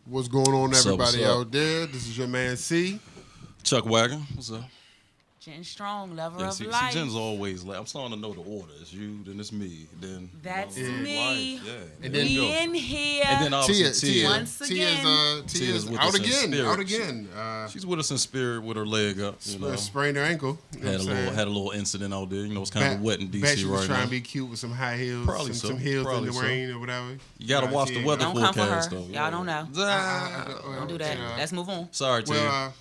What's going on, What's up, everybody what's up? out there? This is your man C. Chuck Wagon, what's up? Jen Strong, lover Yeah, of see, life. Jen's always like, I'm starting to know the order. It's you, then it's me, then That's lover of me. life. Yeah, And there then you We go. in here. And then obviously Tia. Once again. Tia's with out us in again. spirit. Out again. She's with us in spirit with her leg up. You know, Sprained her ankle. You know had what a I'm little saying? had a little incident out there. You know, it's kind of wet in Bet DC she was right trying now. to be cute with some high heels, Probably so. some heels Probably in the so. rain or whatever. You gotta watch the weather Don't come for her. forecast though. Y'all don't know. Don't do that. Yeah. Let's move on. Sorry, Tia. Well,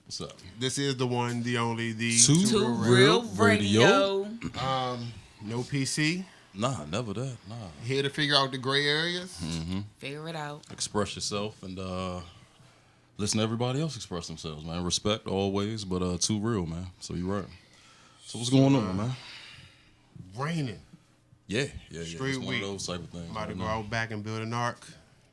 What's up? this is the one, the only, the Two Real Radio. radio. no PC. Nah, never that. Nah. Here to figure out the gray areas. Figure it out. Express yourself and listen to everybody else express themselves, man. Respect always, but too real, man. So you're right. So what's going on, man? Raining. Yeah. Straight It's one week. of those type of things. About to right go now. out back and build an ark.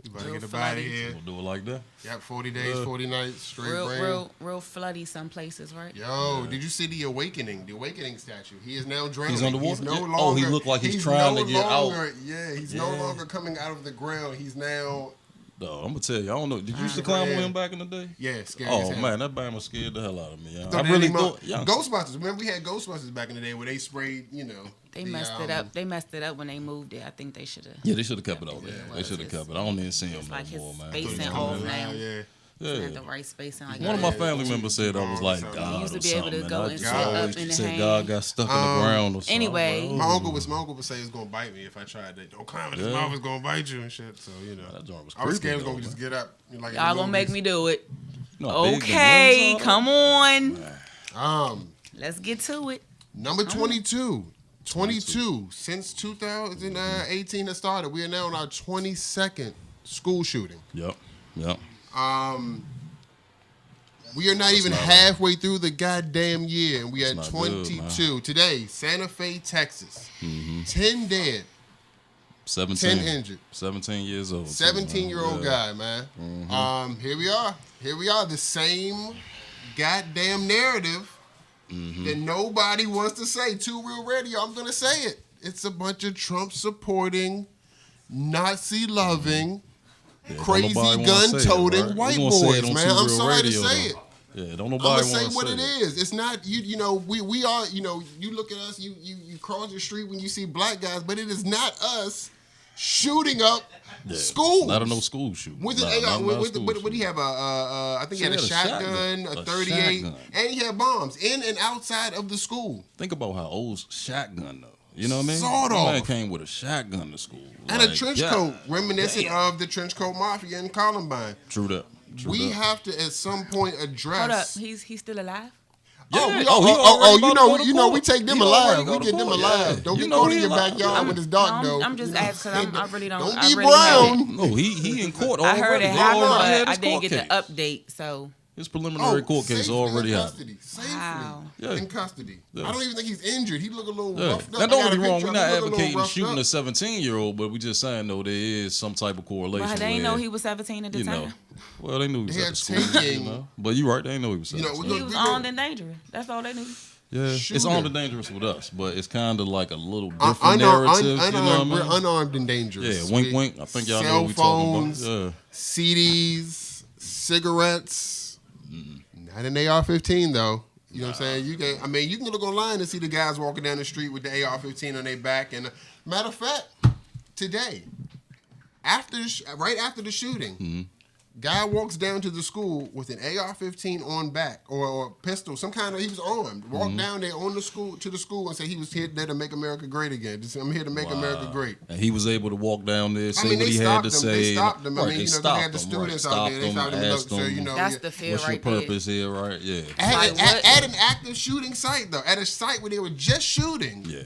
We about to Real get up out of floody. here. We'll do it like that. Yep, 40 days, 40 nights, straight rain. Real floody some places, right? Yo, did you see the Awakening statue? He is now drowning. He's underwater? He's no Yeah. longer, Oh, he looked like he's trying no to get out. longer, Yeah, he's no Yeah. longer coming out of the ground. He's now, No, I'm gonna tell you, I don't know. Did you used to climb with him back in the day? scary Oh as hell. man, that band scared the hell out of me. Yeah. Throw I that really anymore. thought. Yeah. Ghostbusters. Remember we had Ghostbusters back in the day where they sprayed, They the, messed it up. They messed it up when they moved it. I think they should have. Yeah, they should have kept it out there. Yeah, They should have it's- kept it. I don't even see him It's no like his more, man. spacing Yeah. off now. Yeah. At the right spacing. Like One of my Yeah. family members said I was like He God used to or be able to something, go and I and just sit up always in the said hand. God got stuck in the ground or something. Anyway. My uncle would say it's gonna bite me if I tried that. Don't climb in his Yeah. mouth, it's gonna bite you and shit. So That joint was I was creepy, scared it was though, gonna just man. get up. Like in Y'all the gonna make movies. me do it. You know how big them Okay, limbs are? come on. Let's get to it. Number 22. 22. Since 2018 has started, we are now on our 22nd school shooting. Yep. We are not even halfway through the goddamn year, and we at not 22. good, Today, Santa Fe, Texas. Mm-hmm. 10 dead, 17. 10 injured. 17 years old. 17-year-old guy, man. Here we are. Here we are. The same goddamn narrative that nobody wants to say. Too Real Radio, I'm going to say it. It's a bunch of Trump-supporting, Nazi-loving, crazy gun-toting white boys, man. I'm sorry to say it. Yeah, don't I'm nobody gonna want say to what say it is. It's not we are you look at us, you cross the street when you see black guys, but it is not us shooting up schools. Not a no school shoot. With an AR, what do you have? I think he had a shotgun, a 38, shotgun. and he had bombs in and outside of the school. Think about how old shotgun though. You know what I mean? Sort My of. man came with a shotgun to school. And a trench coat, reminiscent of the trench coat mafia in Columbine. True that. We have to at some point address. Hold up. He's still alive? Yeah. You know, we take them alive. We get them alive. Don't get caught in your backyard when it's dark, though. I'm just asking. I really don't. Don't I be really brown. No, he in court I already. heard it He happened, already had but I his didn't court get case. the update. So His preliminary court case safely already in happened. custody. Safely Wow. Yeah. in custody. Yeah. I don't even think he's injured. He look a little Yeah. roughed up. Now, don't I get got me a wrong. picture We're of him. not He look a little advocating roughed shooting up. a 17-year-old, but we just saying, though, there is some type of correlation. but they ain't where, know he was 17 at the you time. know, well, they knew he was They at had the school. taken- You know? But you're right. They ain't know he was 17. You know, He was we armed go- and dangerous. That's all they knew. Yeah, it's Shooter. armed and dangerous with us, but it's kind of like a little different narrative. You know what I We're mean? unarmed and dangerous. Yeah, wink, wink. I think y'all know Cell what we talking phones, about. Yeah. CDs, cigarettes. Not an AR-15 though. You know what I'm saying? You can look online and see the guys walking down the street with the AR-15 on their back. And matter of fact, today, right after the shooting, guy walks down to the school with an AR-15 on back or pistol, some kind of. He was armed. Walked down there to the school and said he was here there to make America great again. Just, I'm here to make America great. And he was able to walk down there, say they what he had to stopped him. say. They stopped him. I Right, mean, they they stopped had the him, students right. out there. They Stopped stopped him, him. asked So, him, That's the fear what's your right there. purpose here, right? Yeah. At an active shooting site, though. At a site where they were just shooting. Yeah.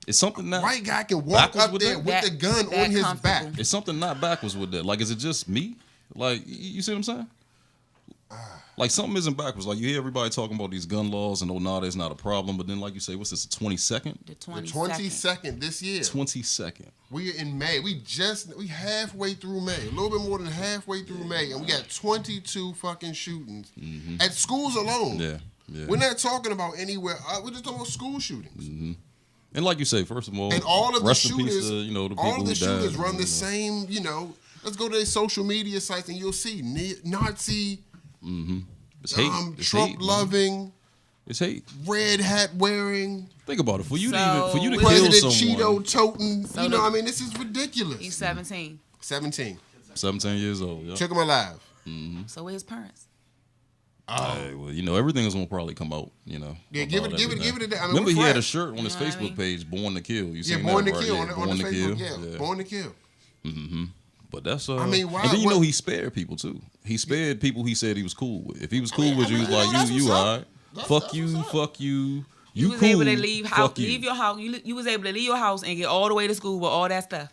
It's something not White guy can walk backwards up with there that? with the gun That on his comfortable. back. It's something not backwards with that. Like, is it just me? Like, you see what I'm saying? Like, something isn't backwards. Like, you hear everybody talking about these gun laws and, oh, nah, that's not a problem. But then, like you say, what's this, the 22nd? The The 22nd. 22nd this year. 22nd. We are in May. We halfway through May. A little bit more than halfway through May. And we got 22 fucking shootings. At schools alone. Yeah. Yeah. We're not talking about anywhere. We're just talking about school shootings. And like you say, first of all, And all of the rest in shooters, peace to, the people all of the who shooters died, run the same, Let's go to their social media sites and you'll see Nazi, It's hate. It's Trump hate, loving, it's hate. red hat wearing, Think about it. For you to kill President someone, Cheeto toting. You know, I mean, this is ridiculous. He's 17. 17. 17 years old. Yeah. Took him alive. So where his parents? Hey, well, you know, everything's gonna probably come out. You know. Yeah, give it a day. I mean, Remember, he had a fresh. shirt on his You know what I Facebook mean? page, "Born to Kill." You seen Born that, to right? Kill Yeah, on the Born to Kill. Facebook. Yeah, Born to Kill. But that's I mean, why? And then you what- know he spared people too. He spared people he said he was cool with. If he was cool mean, with you, he was like, that's you what's up. alright. Fuck you, fuck you. You You was cool. able to leave fuck you. leave your house. You was able to leave your house and get all the way to school with all that stuff.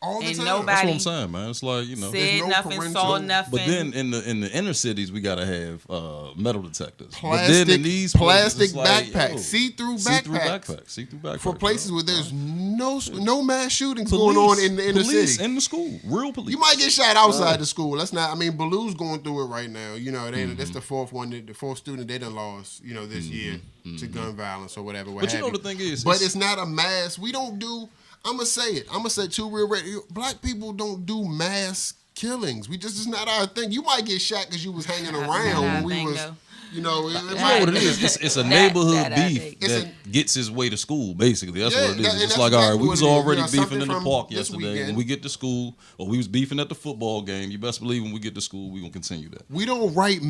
All the And time. nobody- That's what I'm saying, man. It's like, you know. Said no nothing, parental- saw nothing. But then in the inner cities, we gotta have metal detectors. But Plastic, then in these plastic places, it's like, backpacks, yo, see-through see-through backpacks. see-through backpacks For places where there's no mass shootings police, going on in the inner police city. in the school, real police. You might get shot outside the school. That's not. I mean, Baloo's going through it right now. You know, that's the fourth one. The fourth student they done lost. You know, this year to gun violence or whatever. But you know the thing is, but it's not a mass. We don't do. I'm gonna say it. I'm gonna say two real. Black people don't do mass killings. It's not our thing. You might get shot because you was hanging around when we was. though. You know, you know what it is? It's a neighborhood beef It's that gets his way to school, basically. That's Yeah, what it is. and It's that's like, all right, exactly we what was it is. already You know, beefing something in the from park this yesterday. weekend. When we get to school, or we was beefing at the football game, you best believe when we get to school, we going to continue that. We don't write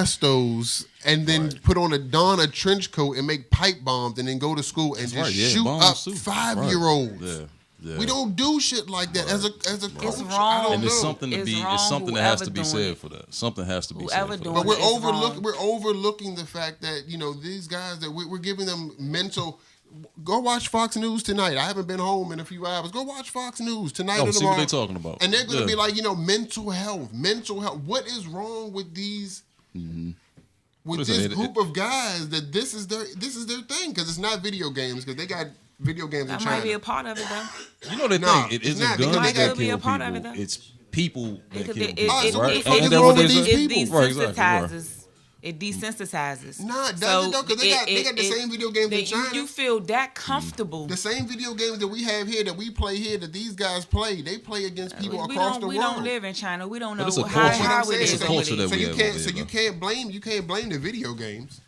manifestos and then put on a trench coat and make pipe bombs and then go to school and just shoot up bombs too. 5-year-olds. Right. Yeah. We don't do shit like that as a culture. wrong. I don't And it's it's know. something to It's be. wrong, It's something that has whoever to be doing said it. for that. Something has to be Whoever said for doing that. But we're It's wrong. overlooking the fact that these guys that we're giving them mental. Go watch Fox News tonight. I haven't been home in a few hours. Go watch Fox News tonight or See tomorrow. what they talking about. And they're going to be Yeah. like, mental health. What is wrong with these? With What is this it? group of guys that this is their thing because it's not video games because they got video games That in might China. be a part of it though. You know the No, thing. It it's isn't not, guns because they that could be kill a part of people. it, though. It's people that kill people. so what the Right? fuck Ain't is that wrong what with they these say? people? It Right, exactly. desensitizes. It desensitizes. Nah, it doesn't though, 'cause they got the same video games in China. You feel that comfortable. The same video games that we have here, that we play here, that these guys play, they play against people across the world. We don't live in China. We don't know it's a how culture. it It's is a over culture there. that we have over here, you can't blame the video games.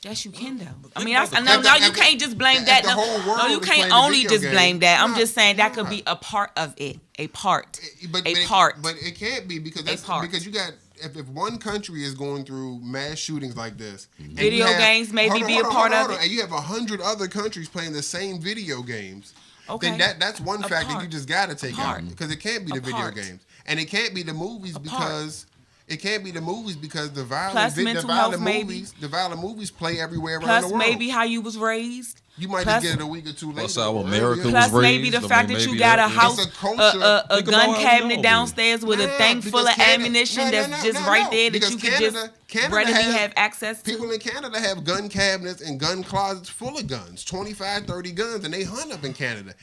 Yes, you can though. I think mean, about no, the- you can't just blame if that. the whole world No, you is can't playing only video just games, blame that. I'm nah, just saying that could nah. be a part of it. A part. But it can't be because part. because you got if one country is going through mass shootings like this, and Video you have- games maybe hold on, be hold a on, part hold of on, it. and you have 100 other countries playing the same video games. Okay. Then that's one A fact that part. you just got to take part. out because it can't be the A video part. games and it can't be the movies part. because. It can't be the movies because the violent, Plus mental health, maybe. the violent movies play everywhere around Plus the world. maybe how you was raised. You might plus- just get it a week or two later. Plus how or America earlier. was Plus maybe raised. the I mean, fact that you maybe got a that- house, It's a culture. a Think about gun how cabinet we downstairs with a thing because full of Canada- ammunition no, that's just right there that because you could just Canada readily have access to. People in Canada have gun cabinets and gun closets full of guns, 25, 30 guns, and they hunt up in Canada.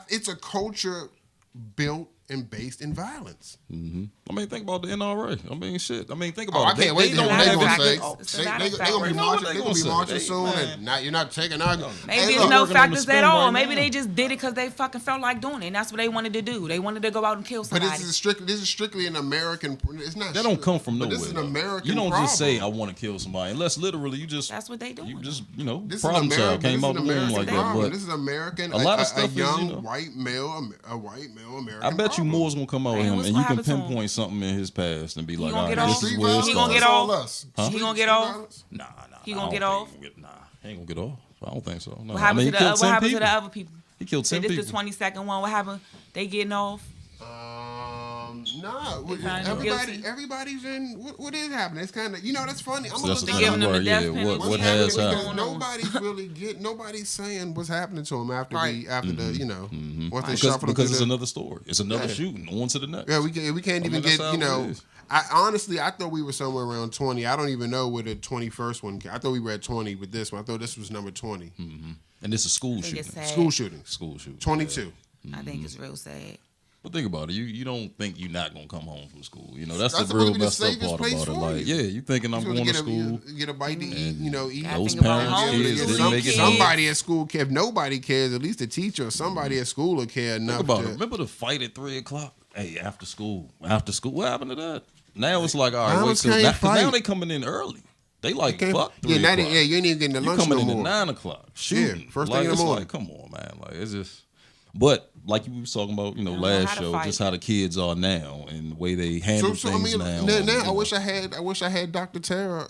It's a culture built and based in violence. I mean, think about the NRA. I mean, shit. I mean, think Oh, about I it. can't wait to hear don't what they have gonna it. say. It's a lot They of gonna be factors. marching. They They gonna gonna be say. marching They- soon, man. and you're not taking our. Maybe Hey, it's look, no working on the factors spin at all. right Maybe now. they just did it because they fucking felt like doing it. And that's what they wanted to do. They wanted to go out and kill But somebody. this is strictly an American. It's not. That don't come from but nowhere. This is an though. American. You don't problem. just say I want to kill somebody, unless literally you just. That's what they doing. You just This is problem an child came out the womb American like that. problem. But This is American. a lot of stuff is, young white male American. I bet you problem. more's gonna come out of Man, him, what's and you gonna can happen to him? pinpoint something in his past and be like, gonna all get right, off? this is Street where it violence, He gonna that's get all off? us. He Street- gonna get street off? violence? Nah, He I gonna don't get think off? he gonna get- Nah, he ain't gonna get off. I don't think so. No. What happened I mean, to he the killed 10 what happened to people. the other people? He killed Say 10 this people. the 22nd one. What happened? They getting off? Nah. found him guilty. Everybody's in. What is happening? It's kind of that's funny. I'm So gonna that's look another giving them part. the Yeah, death penalty. what What's has happening happened? because nobody's saying what's happening to him after Right. the once they Because shuffle him it's through the, another story. It's another shooting. On to the next. yeah, we can't even mean, that's get how it is. I honestly I thought we were somewhere around 20. I don't even know where the 21st one. I thought we were at 20 with this one. I thought this was number 20. And this is school I think shooting. it's sad. School shootings. School shooting. 22. I think it's real sad. But think about it. You don't think you're not gonna come home from school. You know, that's the supposed real to be the messed up safest part place about it. for Like, you. yeah, you thinking I'm You're going to supposed school. get a bite to eat, you know, eat. Those think about parents, homeless kids, people, they make it. Somebody at school care. If nobody cares, at least the teacher or somebody at school will care enough. Think about to, it. Remember the fight at 3:00? Hey, after school. What happened to that? Now it's like, all right, Mamas wait till can't now, 'cause now fight. they coming in early. They like Okay. fuck 3 Yeah, now o'clock. you ain't even getting the You lunch coming no in more. at 9:00 shooting. first like, thing in the it's morning. like, come on, man. Like it's just. But like you was talking about, know last how to show, fight. just how the kids are now and the way they handle So I things mean, now. now and, I wish I had Dr. Tara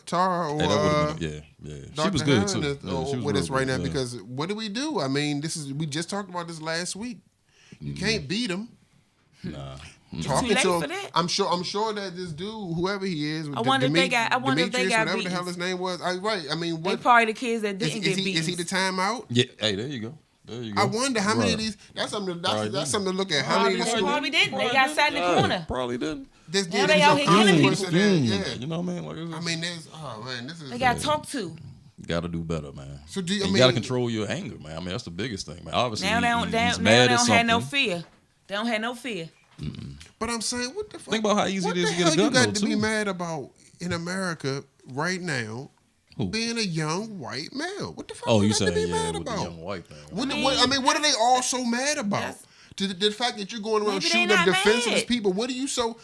or Hey, that would've been, yeah. She Dr. was good too. Herron Yeah, she was with real us right good, now yeah. because what do we do? I mean, we just talked about this last week. You can't beat them. Nah. Talking too late to him, for that. I'm sure that this dude, whoever he is, I wonder if they got Demetrius, whatever the beatings. hell his name was. Right. I mean, They what probably the kids that is, didn't is get he? beat. Is he the timeout? Yeah. Hey, there you go. There you go. I wonder how many of Right. these. That's something. Right. That's something to look at. How many of these They schools? probably didn't. They got sat in the corner. Probably didn't. This Now did they out here killing consequence of that. Yeah. You know what I mean? Like, it's I mean, this is. They got talked to. got to do better, man. So do you? And I you got to mean, control your anger, man. I mean, that's the biggest thing, man. Obviously, Now they don't. he's Now mad they at don't have no something. fear. They don't have no fear. but I'm saying, what the fuck? Think about how easy what it is the to get a hell gun, you got though, to be too. mad about in America right now? Who? Being a young white male. What the fuck? Oh, you got to saying be yeah, mad with the about? young white man? What are they all so mad about? Yes. The fact that you're going around Maybe they shooting up not defenseless mad. people. What are you so?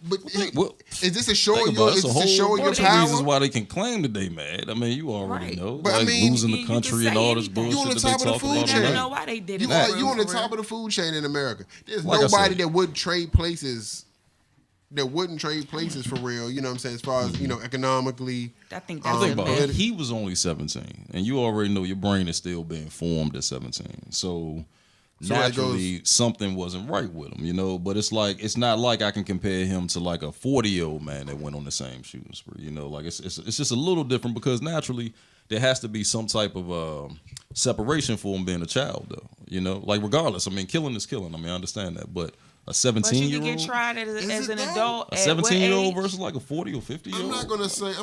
But Well, is this a show Think of about your? it. Is It's a this a show whole of your bunch of power? reasons why they can claim that they mad. I mean, you already Right. know. But I like mean, losing you the can country say and all this anything. bullshit You on the that they top of the talk food about. chain. I don't now. know why they did it. You on the top of the food chain in America. There's Like I nobody said. that would trade places. That wouldn't trade places for real. You know what I'm saying? As far as economically. I think that's Think a about bit. it. He was only 17, and you already know your brain is still being formed at 17. So So that naturally, something wasn't right with him, But it's not like I can compare him to like a 40-year-old man that went on the same shooting spree. Like it's just a little different because naturally there has to be some type of separation for him being a child, though. Like regardless, I mean, killing is killing. I mean, I understand that, but a But you could 17-year-old. get tried as it an though? adult. A at what 17-year-old age? versus like a 40 or 50-year-old. I'm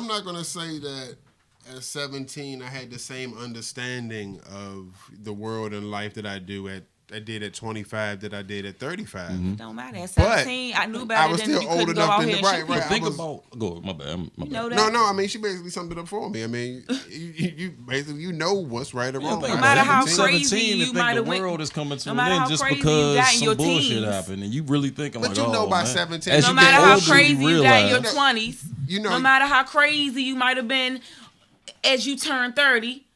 not gonna say that at 17 I had the same understanding of the world and life that I did at 25 that I did at 35. Don't matter. At But 17, I knew I better was than still you old couldn't go enough out to- here and right, shoot right. people. Think I was- about. Go. My bad. My You bad. know that. No. I mean, she basically summed it up for me. I mean, you basically know what's right or wrong. Think No about matter it. how You're crazy 17 you and might think have the went- world is coming to no an matter end how just crazy you because got in some your bullshit teens. happened, and you really thinking But like, you know oh, by man. 17 As No you matter get how older, crazy you got in your realize- 20s, You know- no matter how crazy you might have been as you turn 30,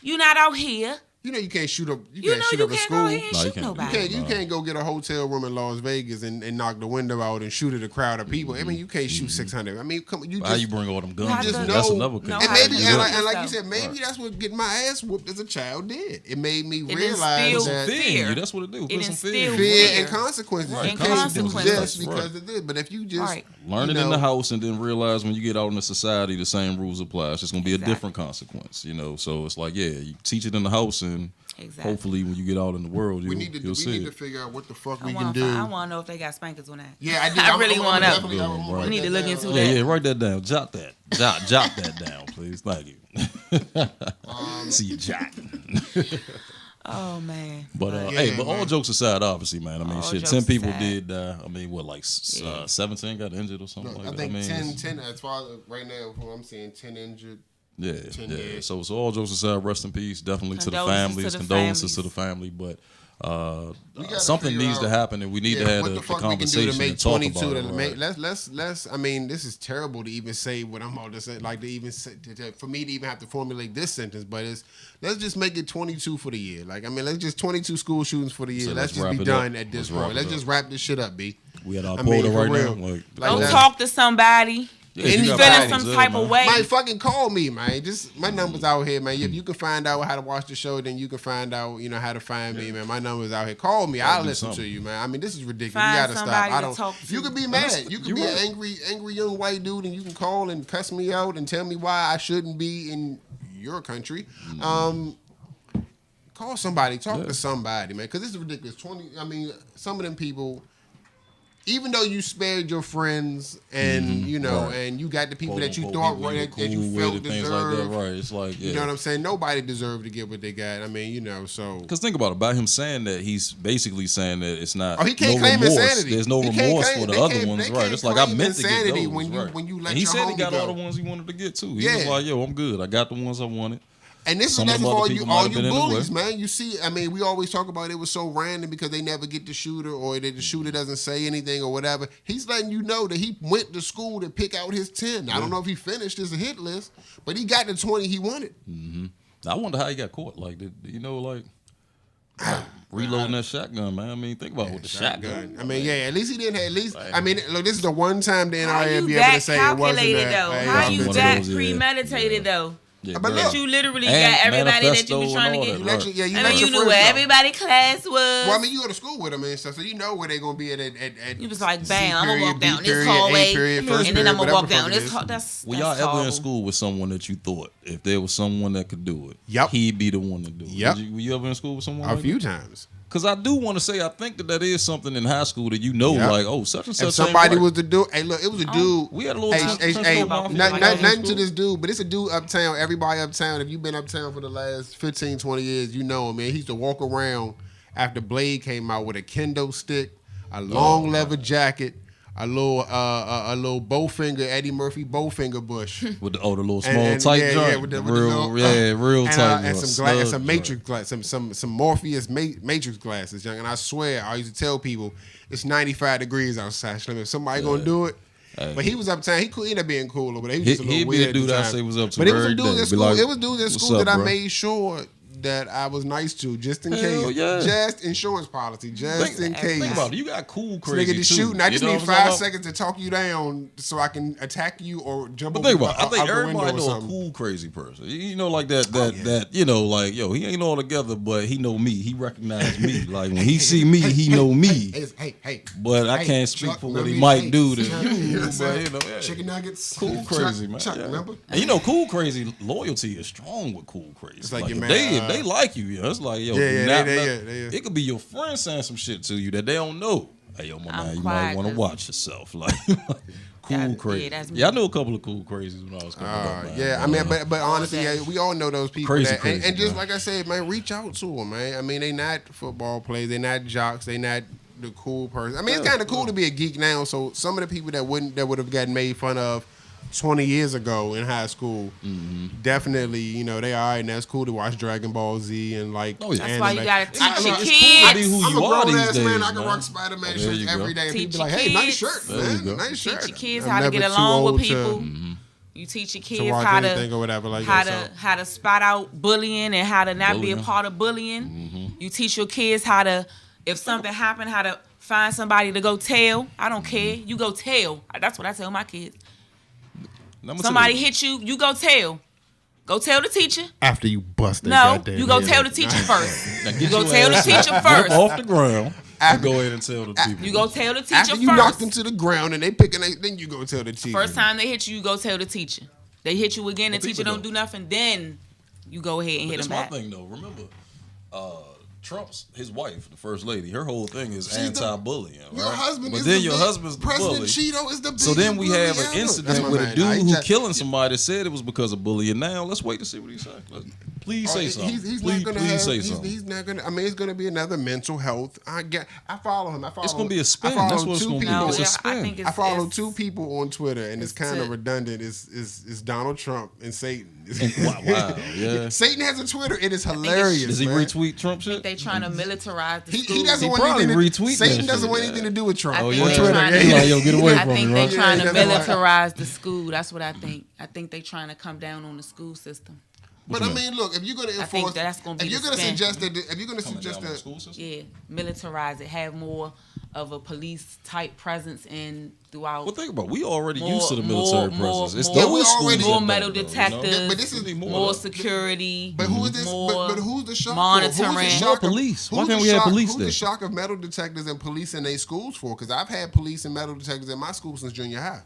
you're not out here. You know you can't shoot up. You You can't know shoot you up a can't school. go ahead and No, you shoot can't. nobody. You can't go get a hotel room in Las Vegas and knock the window out and shoot at a crowd of people. I mean, you can't shoot 600. I mean, come on, you How you just bring all them guns? have in? to That's know- another know case. and how maybe to and do like, it and like you yourself. said, maybe that's what getting my ass whooped as a child did. It made me It realize instilled that fear. fear. You. That's what it do. It Put some fear. instilled fear fear. and consequences. Right, You can't do consequences. just Right. because of this. But if you just Right. Learn it you in the know, house and then realize when you get out in the society, the same rules apply. It's just going to be Exactly. a different consequence, So it's like, you teach it in the house and Exactly. hopefully when you get out in the world, we you'll need to see it. figure out what the fuck I we can want do. to know if they got spankers on that. Yeah, I do. I really want to know. definitely- I'm gonna We write need that to look down. into Yeah, that. write that down. Jot that. Jot that down, please. Thank you. See you jotting. Oh man. But Yeah, but all man. jokes aside, obviously, man. I mean, All shit. jokes 10 people aside. did die. I mean, what, like 17 got injured or something No, like I that. think I mean, 10, it's- 10, as far as right now, from what I'm seeing, 10 injured. Yeah, 10 yeah. years. So all jokes aside, rest in peace. Definitely to the Condolences families. to the Condolences to the families. family. But gotta something figure needs to out- happen, and we need to have what the the fuck we can do conversation to make and talk 22 about to it. make Right. let's I mean, this is terrible to even say what I'm about to say, like to even say, for me to even have to formulate this sentence, but let's just make it 22 for the year. Like, I mean, let's just 22 school shootings for the year. So let's let's just wrap be it done up. at this Let's wrap point. it Let's up. just wrap this shit up, B. We at our I mean, quota for right real. now. Like, Like, Go let's- talk to somebody. yeah, Any you got feeling Feeling problems some there, type man. of way. Might fucking call me, man. Just my number's out here, man. If you can find out how to watch the show, then you can find out, how to find me, man. My number's out here. Call me. I'll do listen to something. you, man. I mean, this is ridiculous. Find You gotta stop. somebody I to don't. talk to. You can be mad. You can you're be right. an angry young white dude, and you can call and cuss me out and tell me why I shouldn't be in your country. Call somebody. Talk to somebody, man. Because this is ridiculous. I mean, some of them people. even though you spared your friends and and you got the people that you thought that you felt deserved, right? It's like you know what I'm saying. Nobody deserved to get what they got. I mean, so because think about it. By him saying that, he's basically saying that it's not. He can't no claim remorse. insanity. There's no remorse for the other ones, right? It's like I meant to get those. When you let and he your said he homie got go. all the ones he wanted to get too. He was like, "Yo, I'm good. I got the ones I wanted." And this Some is of them for other all people you might have been in the bullies, way. man. You see, I mean, we always talk about it was so random because they never get the shooter or that the shooter doesn't say anything or whatever. He's letting you know that he went to school to pick out his 10. I don't know if he finished his hit list, but he got the 20 he wanted. Mm-hmm. I wonder how he got caught. Like, reloading that shotgun, man. I mean, think about with the shotgun. I mean, at least he didn't have, I mean, look, this is the one time the NRA be able that to say it wasn't calculated though? How you that premeditated though? Yeah, but that you literally got everybody that you was trying to get. Right. You knew where everybody class was. Well, I mean, you go to school with them and stuff, so you know where they're gonna be at. You was like, bam, I'm gonna walk down period, this hallway, and then I'm gonna walk down this hallway. Were y'all ever in school with someone that you thought if there was someone that could do it, he'd be the one to do it? Yep. Were you ever in school with someone? A few times. Because I do want to say, I think that is something in high school that like, oh, such and such. If somebody was the dude, hey, look, it was a dude. We had a little nothing to this dude, but it's a dude uptown. Everybody uptown, if you've been uptown for the last 15, 20 years, you know him, man. He used to walk around after Blade came out with a kendo stick, a long leather jacket, a little Bowfinger, Eddie Murphy Bowfinger bush. With the little small tight joint. With the real tight. And some Matrix glasses, some Morpheus Matrix glasses, young. And I swear, I used to tell people it's 95 degrees outside. If somebody gonna do it. But he was uptown. He could end up being cooler, but he was just a little weird. He'd be a dude I say was up to. But it was a dude at school. Like, it was dudes at school that I made sure that I was nice to, just in case. Yeah. Just insurance policy, just in case. Think about it. You got cool crazy nigga to shooting. I just need 5 seconds to talk you down so I can attack you or jump over. But think about it. I think everybody know a cool crazy person. You know, like that you know, like, yo, he ain't all together, but he know me. He recognize me. Like when he see me, he know me. Hey. But I can't speak for what he might do to you. But chicken nuggets. Cool crazy, man. Chuck, remember? And you know, cool crazy loyalty is strong with cool crazy. It's like your man. They like you, it's like, yo, it could be your friend saying some shit to you that they don't know. Hey, yo, my man, you might want to watch yourself. Like, cool crazy. Yeah, I knew a couple of cool crazies when I was coming up, man. Yeah, I mean, but honestly, we all know those people. Crazy, and just like I said, man, reach out to them, man. I mean, they not football players, they not jocks, they not the cool person. I mean, it's kind of cool to be a geek now. So some of the people that would have gotten made fun of 20 years ago in high school, definitely, you know, they are, and that's cool to watch Dragon Ball Z and like. Oh, yeah. That's why you gotta teach your kids. Cool to be who I'm you a are grown these ass days, man. I can rock Spider-Man shirts every day, and people be like, "Hey, nice shirt, man. Nice shirt." Teach your kids how to get along with people. You teach your kids how to spot out bullying and how to not be a part of bullying. You teach your kids how to, if something happened, how to find somebody to go tell. I don't care. You go tell. That's what I tell my kids. Somebody hit you, you go tell. Go tell the teacher. After you bust their goddamn you go tell the teacher first. You go tell the teacher first. Off the ground. Go ahead and tell the people. You go tell the teacher after first. You knock them to the ground and they picking, then you go tell the teacher. First time they hit you go tell the teacher. They hit you again, the teacher don't do nothing, then you go ahead and hit them back. That's my thing though. Remember, Trump's his wife, the first lady, her whole thing is anti-bullying. Your right? husband but is then your husband's the President bully. Cheeto is the biggest so then we have an ever. incident with a dude who killing somebody said it was because of bullying. Now let's wait to see what he says. Please say something. Please say something. He's not gonna. I mean, it's gonna be another mental health. I follow him. It's gonna be a spin. That's what it's gonna be. It's a spin. I follow two people on Twitter, and it's kind of redundant. It's Donald Trump and Satan. Wow, yeah. Satan has a Twitter. It is hilarious. Does he retweet Trump shit? They trying to militarize the school. He doesn't want anything. Retweet Satan doesn't want anything to do with Trump on yeah. Twitter. Like, yo, get away I from think me, they right? trying to militarize the school. That's what I think. I think they trying to come down on the school system. But I mean, look, if you're going to enforce, if you're going to suggest that, yeah, militarize it, have more of a police type presence in throughout. Well, think about it. We already used to the military presence. It's those schools more metal detectives, but this is more security. But who is this? But who's the shock? Monitoring. More police. Why can't we have police there? Who's the shock of metal detectors and police in their schools for? Because I've had police and metal detectors in my school since junior high.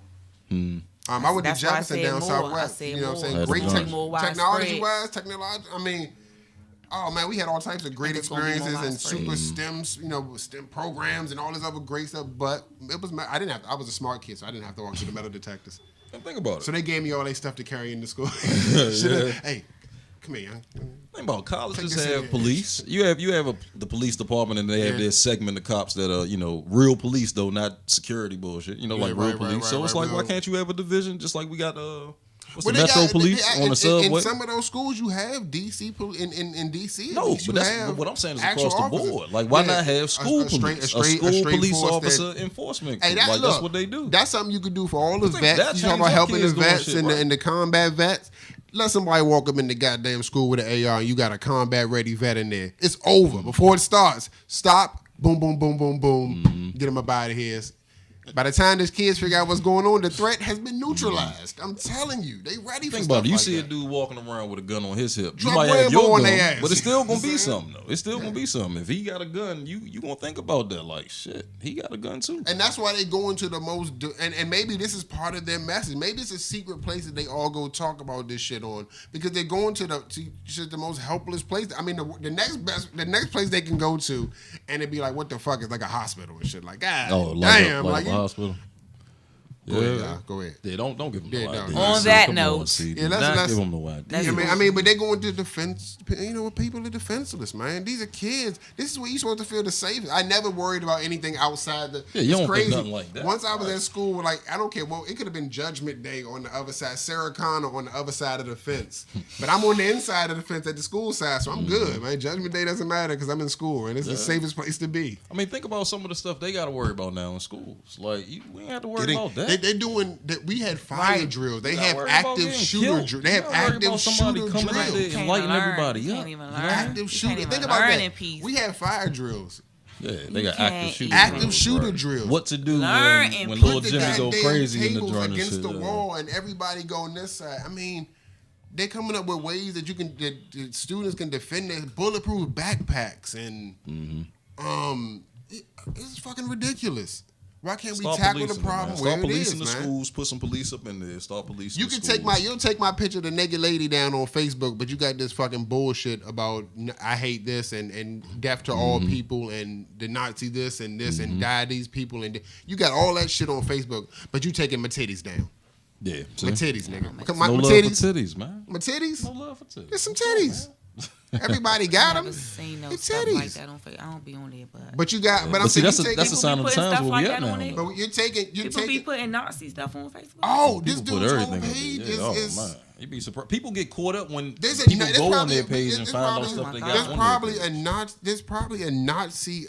I went to Jefferson down Southwest. You know what I'm saying? Great technology-wise, I mean, Oh man, we had all types of great experiences and super STEMs, STEM programs and all this other great stuff. But it was I was a smart kid, so I didn't have to walk to the metal detectors. Think about it. So they gave me all their stuff to carry into school. Hey, come here, young. Think about colleges have police. You have the police department, and they have their segment of cops that are real police though, not security bullshit. Like real police. So it's like, why can't you have a division just like we got what's the Metro Police on the subway? In some of those schools, you have DC in DC. No, but that's what I'm saying is across the board. Like, why not have school police, a school police officer enforcement? Hey, that's what they do. That's something you could do for all the vets. You talk about helping the vets and the combat vets. Let somebody walk up in the goddamn school with an AR and you got a combat ready vet in there. It's over before it starts. Stop. Boom, boom, boom, boom, boom. Get them up out of here. By the time these kids figure out what's going on, the threat has been neutralized. I'm telling you, they ready for stuff like that. Think about it. You see a dude walking around with a gun on his hip. You might have your gun, but it's still gonna be something though. It's still gonna be something. If he got a gun, you gonna think about that. Like shit, he got a gun too. And that's why they go into the most. And maybe this is part of their message. Maybe it's a secret place that they all go talk about this shit on because they're going to the most helpless place. I mean, the next place they can go to, and it'd be like, what the fuck is like a hospital and shit. Like, God, damn, like hospital. Go ahead. Yeah, don't give them no idea. On that note, let's give them no idea. I mean, but they go into defense. People are defenseless, man. These are kids. This is where you're supposed to feel the safest. I never worried about anything outside the. Yeah, you don't think nothing like that. Once I was at school, like I don't care. Well, it could have been Judgment Day on the other side, Sarah Connor on the other side of the fence, but I'm on the inside of the fence at the school side, so I'm good, man. Judgment Day doesn't matter because I'm in school, and it's the safest place to be. I mean, think about some of the stuff they got to worry about now in schools. Like we ain't have to worry about that. They're doing that. We had fire drills. They have active shooter drills. They have active shooter drills. And lighting everybody up. Active shooter. Think about that. We had fire drills. Yeah, they got active shooter drills. What to do when little Jimmy go crazy in the joint against the wall and everybody go on this side. I mean, they're coming up with ways that that students can defend their bulletproof backpacks and it's fucking ridiculous. Why can't we tackle the problem where it is, man? Start policing the schools. Put some police up in there. Start policing. You can you'll take my picture of the naked lady down on Facebook, but you got this fucking bullshit about I hate this and death to all people and the Nazi this and die these people and you got all that shit on Facebook, but you taking my titties down. Yeah, my titties, nigga. My titties, for titties, man. My titties. No love for titties. There's some titties. Everybody got them. Seen no stuff like that on Facebook. I don't be on there, but you got. But I'm saying that's a sign of the times where we at now. But you're taking. People be putting Nazi stuff on Facebook. Oh, this dude's whole page is. Man. You'd be surprised. People get caught up when people go on their page and find out stuff they got on their page. There's probably a Nazi.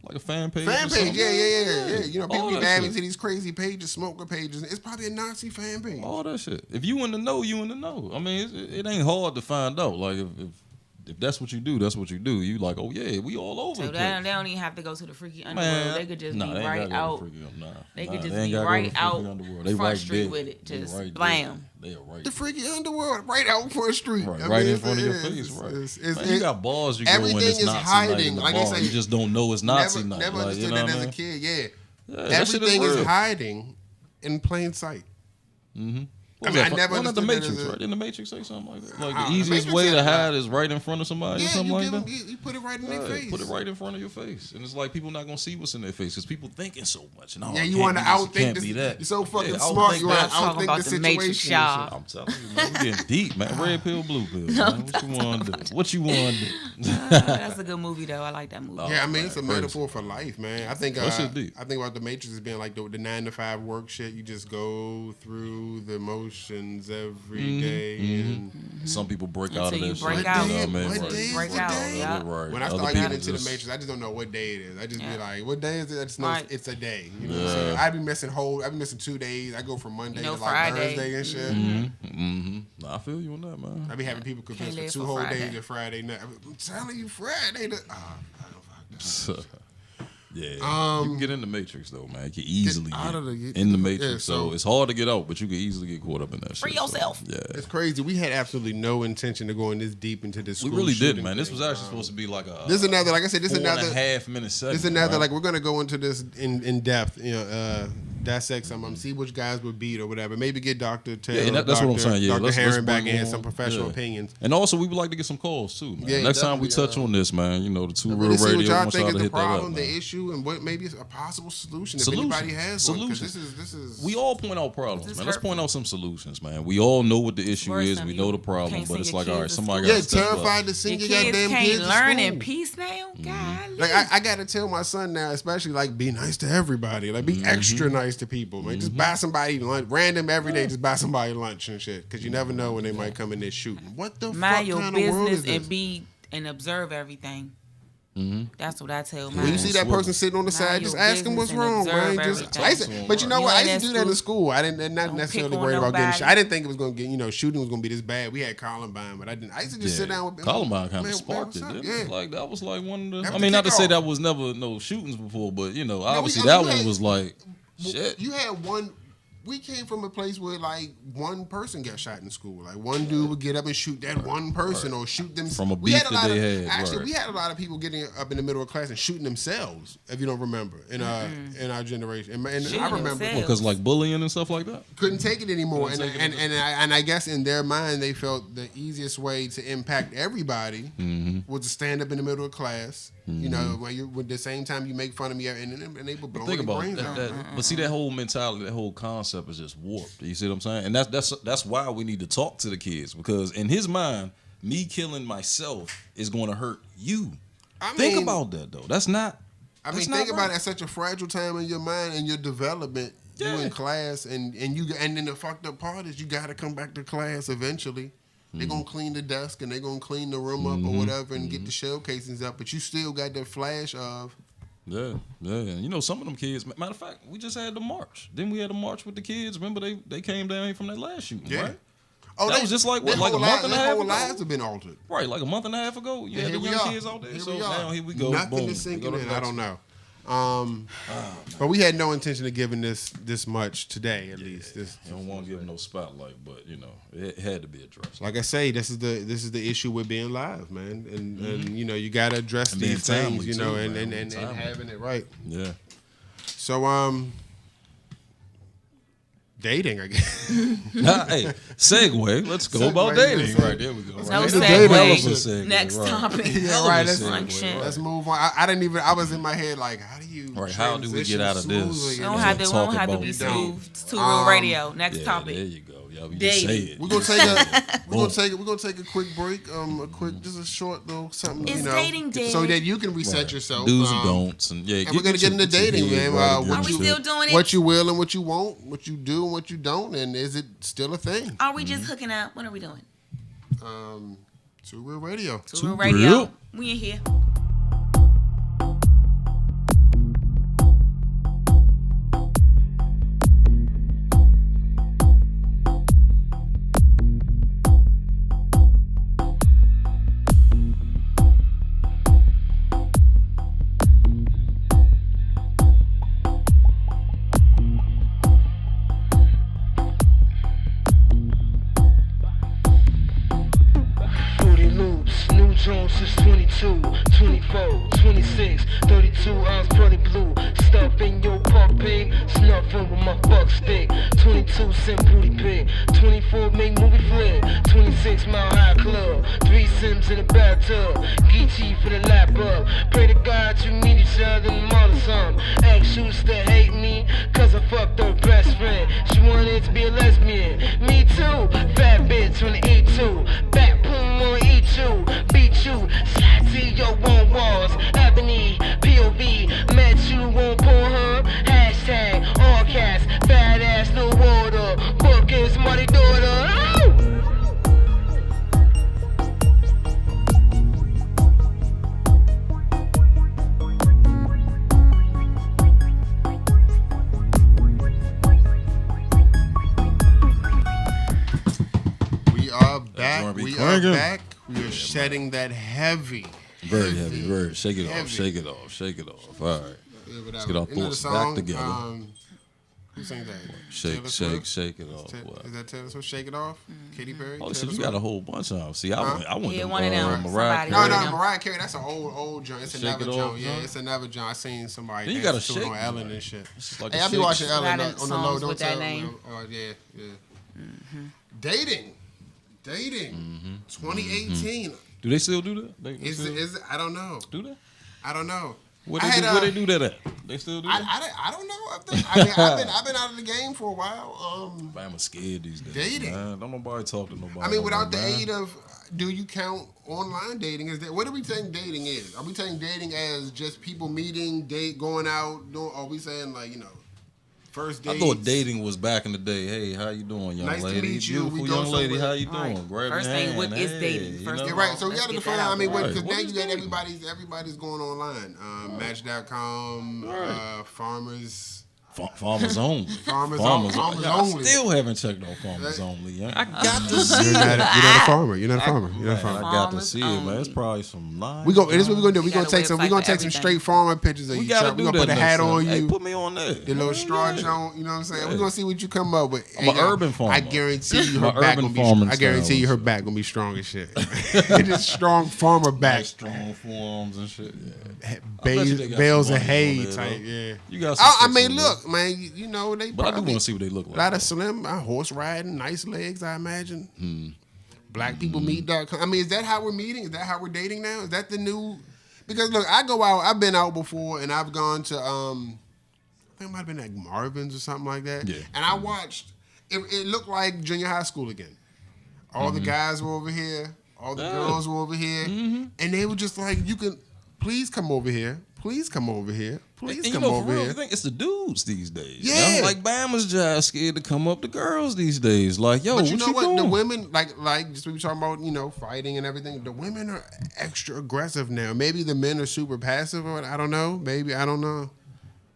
Like a fan page. Yeah. People be dabbing to these crazy pages, smoker pages. It's probably a Nazi fan page. All that shit. If you in the know, you in the know. I mean, it ain't hard to find out. Like if that's what you do, that's what you do. You like, oh yeah, we all over. So they don't even have to go to the freaky underworld. They could just be right out. They could just be right out front street with it. Just blam. They are right. The freaky underworld, right out front street. Right in front of your face. Right. You got bars. You go in. It's Nazi hiding. Like they say, you just don't know it's Nazi night. Never understood that as a kid. Yeah. Everything is hiding in plain sight. Mm-hmm. I never understood the Matrix, right? Didn't the Matrix say something like that? Like the easiest way to hide is right in front of somebody or something like that? You put it right in their face. Put it right in front of your face. And it's like people not going to see what's in their face because people thinking so much. And, you want to outthink this. You're so fucking smart. You want to outthink the situation. I'm telling you, man. We're getting deep, man. Red pill, blue pill, man. What you want to do? What you want to do? That's a good movie, though. I like that movie. Yeah, I mean, it's a metaphor for life, man. I think about the Matrix as being like the 9-to-5 work shit. You just go through the motions every day, and some people break out of that shit. Break out. Break out. Yeah. Right. When I start getting into the Matrix, I just don't know what day it is. I just be like, what day is it? I just know it's a day. You know what I'm saying? I've been missing 2 days. I go from Monday to like Friday. Thursday and shit. Nah, I feel you on that, man. I be having people confused for 2 whole days to Friday night. I'm telling you, Friday. Yeah, you can get in the Matrix though, man. You can easily get in the Matrix. So it's hard to get out, but you can easily get caught up in that shit. Free yourself. So, it's crazy. We had absolutely no intention of going this deep into this. We really didn't, man. This was actually supposed to be like a. This is another, like I said, this is another 4.5 minute segment. This is another, like we're gonna go into this in depth. dissect some of them, see which guys would beat or whatever. Maybe get Dr. Taylor, Yeah, that's what I'm saying. Yeah, Dr. Heron back bring in, on some professional opinions. And also, we would like to get some calls too, man. Yeah, Next time we touch on this, man, you know, the Two Real See Radio. what y'all want think y'all is to the hit problem, that up, the issue, and what maybe is a possible solution if Solution. anybody has Solution. one. This is. We all point out problems, This is man. Let's hurtful. point out some solutions, man. We all know what the issue Worse is. than We you know the problem, can't but send it's your like, all right, kids to somebody school. got Yeah, to step up. terrified to send Your your kids goddamn can't kids to learn school. in peace now. God, Like I gotta tell my son now, especially like be nice to everybody, like be extra nice to people. Like just buy somebody lunch, random every day. Just buy somebody lunch and shit, because you never know when they might come in there shooting. What the mind fuck your kind of world is business this? and be and observe everything. That's what I tell When you mine. see that person sitting on the side, Mind just your ask them what's business and wrong, man. observe Just, but you know what? I used to do that in school. I didn't not Don't necessarily pick on worried about getting nobody. shot. I didn't think it was gonna get shooting was gonna be this bad. We had Columbine, but I didn't. I used to just sit down with Columbine kind man, of sparked what's it, up? didn't Yeah. it? Like that was like one of the. That I was mean, the not to say kickoff. that was never no shootings before, but you know, obviously we that had- one was like shit. You had one. We came from a place where like one person got shot in school. Like one dude would get up and shoot that one person or shoot them From a we beef had a that lot they of, had, Actually, right. we had a lot of people getting up in the middle of class and shooting themselves. If you don't remember, in our generation, and Shooting I remember themselves. Because like bullying and stuff like that. couldn't take it anymore. Couldn't take it And I guess in their mind they felt the easiest way to impact everybody was to stand up in the middle of class. You know, when you with the same time you make fun of me and they were blowing Think their about brains out. that. But see, that whole mentality, that whole concept is just warped. You see what I'm saying? And that's why we need to talk to the kids, because in his mind, me killing myself is going to hurt you. Think mean- about that though. That's not. I mean, that's think not about right. it at such a fragile time in your mind and your development. Yeah. You in class and then the fucked up part is you got to come back to class eventually. They're gonna clean the desk and they're gonna clean the room up or whatever and get the shell casings up, but you still got that flash of. Yeah. And you know, some of them kids. Matter of fact, we just had the march. Then we had a march with the kids. Remember, they came down here from that last shooting, Yeah. right? Oh, That was just like, what, their like a whole month and a their half whole ago? lives have been altered. Right, like a month and a half ago, you had the here we young are. kids out there. Here So we are. now here we go. Nothing Boom. is We sinking go to in. the I next don't one. know. But we had no intention of giving this much today, at least. I don't want to give them no spotlight, but you know, it had to be addressed. Like I say, this is the issue with being live, man, and you know you gotta address And being these things, timely you know, too, and man. and Timely. having it right. Yeah. So dating, I guess. Hey, segue. Let's go about Segue, dating. segue. Right there we go. No Right. dating. Hell of a segue. segue, Next right. topic. Yeah, right. Let's, Function. let's move on. I didn't even. I was in my head like, how do you? Right, how do we get out of transition this? smoothly? We don't Yeah, have to. We talk don't have to about be it. smooth. It's Two Real Radio. Next Yeah, topic. there you go. Yeah, we Dating. just say it. We're gonna take a we're Boom. gonna take a quick break. Just a short little something. Is you know, dating dead? so that you can reset Right. yourself. Do's and don'ts, and yeah. And we're gonna get into dating, man. Are we still doing it? What you will and what you won't, what you do and what you don't, and is it still a thing? Are we just hooking up? What are we doing? Two Real Radio. Two Real Two Radio. Real. We in here. New Jones is 22, 24, 26, 32 ounce pretty blue. Stuff in your puppy, snuffing with my buck stick. 22 cent booty pig, 24 make movie flick. 26 mile high club, 3 Sims in the bathtub. Geechee for the lap up. Pray to God you meet each other and mother some. Ex used to hate me, cause I fucked her best friend. She wanted to be a lesbian. Me too, fat bitch on the E2. Back boom on E2, beat you, slide to your own walls. Ebony, POV, met you on Pornhub. Hashtag, all cash, fat ass, no water. Bookings, money daughter. Oh! We are back. joint be We are cranking. back. We are shedding that heavy. Very heavy, very. Shake it Heavy. off, shake it off, shake it off. All right. Let's get our thoughts back together. Who sang that? Shake It Off. Is that Taylor Swift? Shake It Off? Katy Perry? Oh, so you got a whole bunch of them. See, I went to one of them. Mariah No, Carey. Mariah Carey. That's an old joint. It's another joint. Yeah, it's another joint. I seen somebody. Then you got to shake shake on Ellen and shit. Like Hey, I be watching Ellen on the low. Don't with that tell name. Oh yeah. Dating. 2018. Do they still do that? Is it? I don't know. Do they? I don't know. Where they do that at? They still do that? I don't know. I've been out of the game for a while. I'm scared these days. Dating. Man, don't nobody talk to nobody. I mean, without the man. aid of, do you count online dating? What do we think dating is? Are we taking dating as just people meeting, going out? Are we saying like first dates? I thought dating was back in the day. Hey, how you doing, young Nice to lady? meet you. Beautiful We go young lady. somewhere. How you doing? Right. Grab First your thing, hand. what is dating? First Yeah, of right. all, So we let's got to get define. that I mean, out there. because What now is you got dating? everybody's going online. Match.com, farmers. Farmers only. Farmers only. only. I still haven't checked on farmers only. Yeah. I got to see You're not a farmer. You're not a farmer. Man, I got to see it, man. It's probably some lies. This is what we're gonna do. We're got gonna take a some. website We're gonna for take some everything. straight farmer pictures of We you. gotta We're do gonna that put a next hat time. on Hey, you. put me on there. The little straw joint, you know what I'm saying? We're gonna see what you come up with. I'm an urban farmer. I guarantee you I'm her an back urban gonna be. farming I guarantee you her style. back gonna be strong as shit. It is strong farmer back. Nice strong forms and shit. Yeah. Bales of some money hay on there, type. though. Yeah. You got some I sticks mean, on look, there. man. You know they. But I do probably- want to see what they look a like. lot of slim, horse riding, nice legs, I imagine. Blackpeoplemeet.com. I mean, is that how we're meeting? Is that how we're dating now? Is that the new? Because look, I go out. I've been out before, and I've gone to. I think it might have been like Marvin's or something like that. Yeah. And I watched. It looked like junior high school again. All the guys were over here. All the girls were over here, and they were just like, "You can please come over here. Please come over here. Please And come for over real, here." I think it's the dudes these days. Yeah. You know? Like Bama's just scared to come up to girls these days. Like, yo, But what you know what? doing? The women, like just we were talking about, fighting and everything. The women are extra aggressive now. Maybe the men are super passive, or I don't know. Maybe I don't know.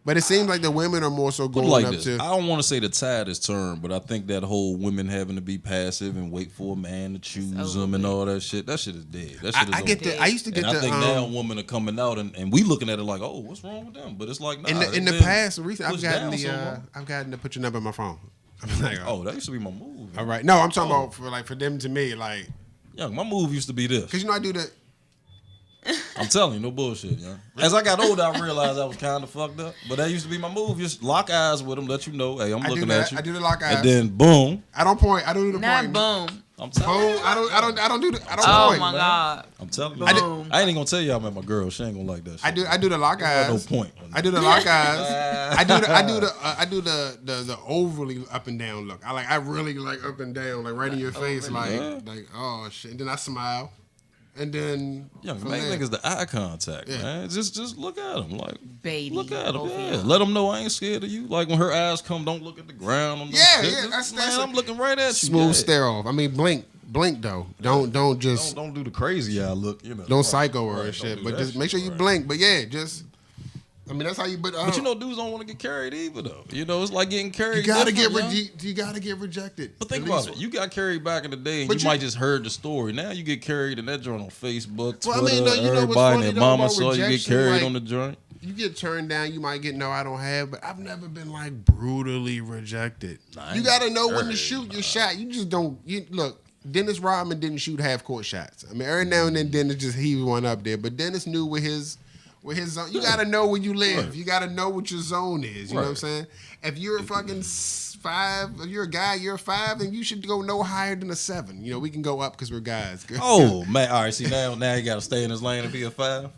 But it seems like the women are more so Put going it like up this. to. I don't want to say the tide is turned, but I think that whole women having to be passive and wait for a man to choose them and all that shit is dead. That shit is I get over. the. I used to get And the. I think now women are coming out and we looking at it like, oh, what's wrong with them? But it's like, nah, in the they've been past, recently, pushed down so long. I've gotten to put your number in my phone. I'm like, Oh, that used to be my move. all right. No, I'm talking about for them to me, like, Young, my move used to be this. because I do the. I'm telling you, no bullshit, young. As I got older, I realized I was kind of fucked up. But that used to be my move. Just lock eyes with them, let you know, hey, I'm I do looking that. at you. I do the lock eyes. And then boom. I don't point. I don't do the Not point. boom. I'm telling you. Boom. I don't do the. I don't Oh point. my God. I'm telling you. Boom. I ain't even gonna tell you I met my girl. She ain't gonna like that shit. I do the lock eyes. No point. I do the lock eyes. I do the overly up and down look. I really like up and down, like right in your face, like oh shit. And then I smile, and then Young, from main there- thing is the eye contact, Yeah. man. Just look at him, like Baby. look at him. both of Yeah, y'all. let them know I ain't scared of you. Like when her eyes come, don't look at the ground. On Yeah, shit. yeah, Just, that's man, I'm looking right at you. smooth yeah. stare off. I mean, blink though. Don't just Don't do the crazy eye look. You know, don't psycho her Right, and don't shit. do But that just make sure you right. blink. But yeah, just I mean that's how you. But But dudes don't want to get carried either, though. It's like getting carried. you gotta get different, young. you gotta get rejected. But think At about least- it. You got carried back in the day, and But you might just heard the story. Now you get carried in that joint on Facebook, Twitter. Well, I mean, no, you know what's everybody funny, and their though, mama about saw you get rejection, carried like- on the joint. You get turned down, you might get no, I don't have, but I've never been like brutally rejected. Nah, I You gotta know when to ain't shoot your shot. You just don't. Look, Dennis Rodman didn't shoot half court shots. I mean, every now and then Dennis just heaved one up there, but Dennis knew with his zone. You gotta know where you live. Right. You gotta know what your zone is. You know what I'm Right. saying? If you're a fucking 5, if you're a guy, you're a 5, then you should go no higher than a 7. We can go up because we're guys. Oh man! All right, see now you got to stay in this lane and be a 5.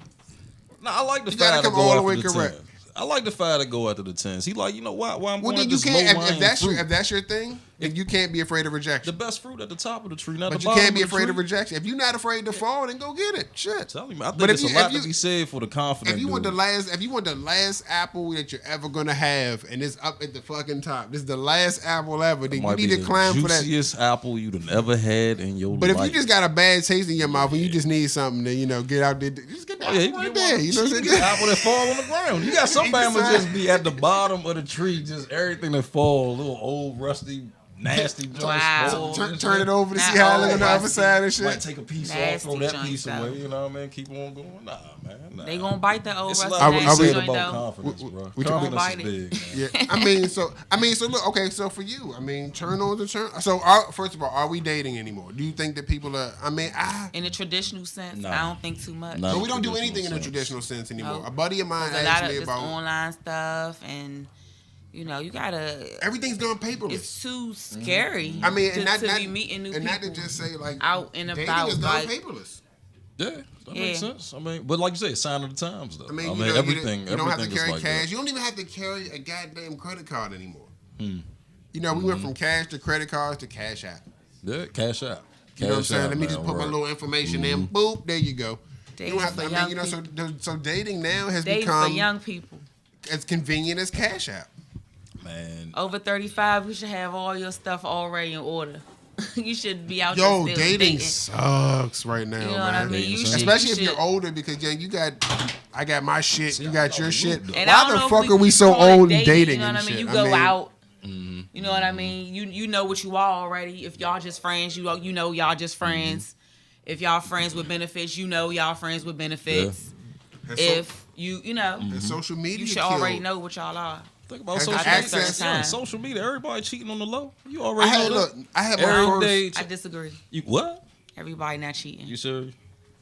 No, I like the You gotta 5 to come go all the after way the correct. 10s. I like the 5 to go after the 10s. He like, why I'm Well, going then at you this can't. low If lying that's fruit. your thing, if you can't be afraid of rejection. The best fruit at the top of the tree, not But the you bottom can't be of the afraid tree. of rejection. If you're not afraid to fall, then go get it. Shit. Tell me, I think But it's if a you- lot if to you- be said for the confident If you want dude. the last apple that you're ever gonna have, and it's up at the fucking top, this is the last apple ever. Then you Might need be to the climb for that. juiciest apple you'd have ever had in your But if life. you just got a bad taste in your mouth and you just need something, then get out there, just get that you apple right get there. one- You know what I'm get saying? the apple that fall on the ground. You got some Eat the families side. just be at the bottom of the tree, just everything that fall, little old rusty nasty joints. Wow. Turn it over to see how it look on the other side and shit. Might take a piece off, Nasty throw that joints, piece though. away. You know what I mean? Keep on going. Nah, man. Nah. They gonna bite the old It's a rusty lot to be nasty said joint about though. confidence, bro. we Confidence talking- is big. Man. Yeah, I mean, so look, okay, so for you, I mean, turn on the turn. So, first of all, are we dating anymore? Do you think that people are? I mean, In the traditional sense, No. I don't think too much. No. so we don't do traditional anything in the sense. traditional sense anymore. No. A buddy of mine There's a lot asked of me this about online stuff, and you gotta. everything's done paperless. It's too scary. I mean, to, and not to be meeting new and people. not to just say like out and dating about, is done like- paperless. Yeah, that makes Yeah. sense. I mean, but like you say, it's sign of the times, though. I mean, everything. you don't have to everything is carry like cash. that. You don't even have to carry a goddamn credit card anymore. Hmm. You know, we went from cash to credit cards to Cash App. Yeah, cash out. You know what I'm Cash saying? out, Let me just man, put my word. little information in. Boop, there you go. You Dating don't have for to. I young mean, so dating now has Dating become for young people. as convenient as Cash App. Man, Over 35, you should have all your stuff already in order. You should be out Yo, there still dating sucks right now, You know man. what I mean? You should, Especially you if you're should- older, because I got my shit, you got your shit. And I Why don't the know if fuck are we can so call it old and dating You know and what I mean? shit? You go out. You know what I mean? You know what you are already. If y'all just friends, you know y'all just friends. If y'all friends with benefits, you know y'all friends with benefits. And so- If you know, and social media, you should killed. already know what y'all are. think about Has social got media. access. Yeah, social media. Everybody cheating on the low. You already know that. I had my Every first. day. I disagree. You what? Everybody not cheating. You sure?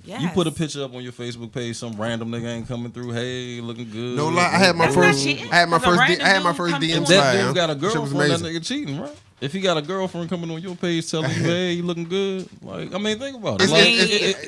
Yes. You put a picture up on your Facebook page. Some random nigga ain't coming through. Hey, looking good. No lie, I had my That's not first. cheating. I had my Because a first. random I had my dude first come DM through If on that slide. dude got a Shit was girlfriend, that amazing. nigga cheating, right? If he got a girlfriend coming on your page telling you, hey, you looking good. Like, I mean, think about it. It's- Like,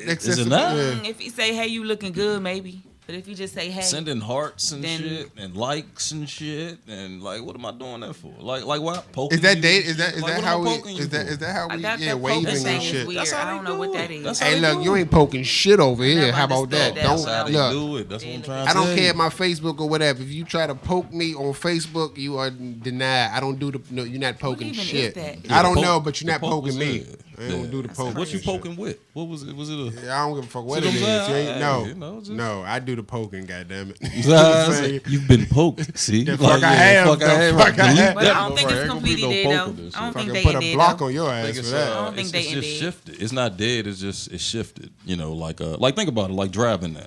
it's- is it not? Yeah. If you say, "Hey, you looking good," maybe. But if you just say, "Hey," Sending hearts and Then- shit and likes and shit and like, what am I doing that for? Like what? Poking Is that you date? and Is that shit? is Like, that what how am I we? poking you Is that for? is that how we? that Yeah, poking waving thing and is shit. weird. That's how I they don't know do what it. that is. That's how Hey, they look, do you it. ain't poking shit over here. never How about that? understood that. That's how Don't they look. do it. That's what I'm trying to I don't tell care you. if my Facebook or whatever. If you try to poke me on Facebook, you are denied. I don't do the. No, you're not poking even is shit. that? I don't the know, poke- but you're the not poke poking was me. it. I don't Yeah. do the poking. What you and shit. poking with? What was it? Was it a? Yeah, I don't give a fuck what See it is. what I'm You saying? ain't, no, You know, just- no, I do the poking. Goddamn it. You know what I'm saying? You've been poked. See, The fuck I have, Fuck the I have. fuck I Delete have. But that I don't think motherfucker. it's Ain't gonna be completely no dead poke though. of this I don't shit. think Fucking they put a dead block though. on your I ass think for it's, that. I don't think it's they just ended. shifted. It's not dead. It's just it's shifted. You know, like think about it. Like driving now.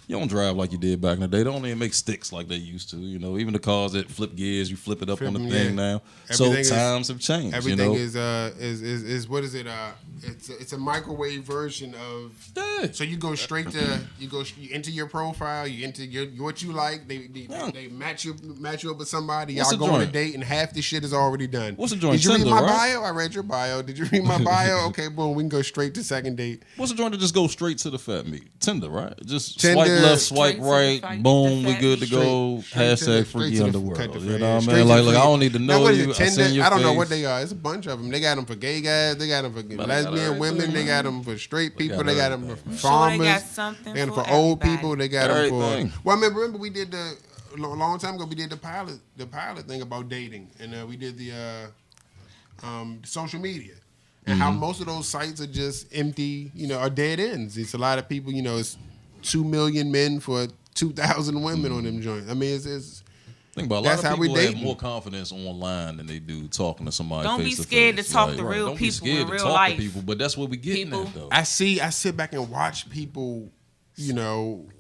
You don't drive like you did back in the day. They don't even make sticks like they used to. You know, even the cars that flip gears, you flip it up on the Flip 'em, thing yeah. now. Everything is- So times have changed. Everything you know? is what is it? It's a microwave version of. Yeah. So you go straight to you enter your profile, you enter what you like. They match you up with somebody. What's Y'all the go on a joint? date and half the shit is already done. What's the joint? Did you read Tinder, my right? bio? I read your bio. Did you read my bio? Okay, boom. We can go straight to second date. What's the joint to just go straight to the fat meat? Tinder, right? Just Tinder. swipe left, swipe Straight to the right, fat- boom, the we fat good to meat. go. Straight to the- Hashtag straight freaky to the underworld. country You fair. know what I Straight mean? to Like the- I don't need to Now, know what is you. it, I seen Tinder? your I don't know face. what they are. It's a bunch of them. They got them for gay guys. They got them for they got lesbian everything, women. They man. got them for straight They people. got They got them for everything, man. Sure, farmers. they got something They got them for for old everybody. people. They got them Everything. for. Well, I remember we did a long time ago. We did the pilot thing about dating, and we did the social media. And how most of those sites are just empty, are dead ends. It's a lot of people, it's 2 million men for 2,000 women on them joints. I mean, it's Think about it. A That's lot how of we people have dating. more confidence online than they do talking to somebody. Don't be face scared face. to talk to Right. real Don't be people scared in to real talk life. to people, but that's what we getting People. at though. I sit back and watch people,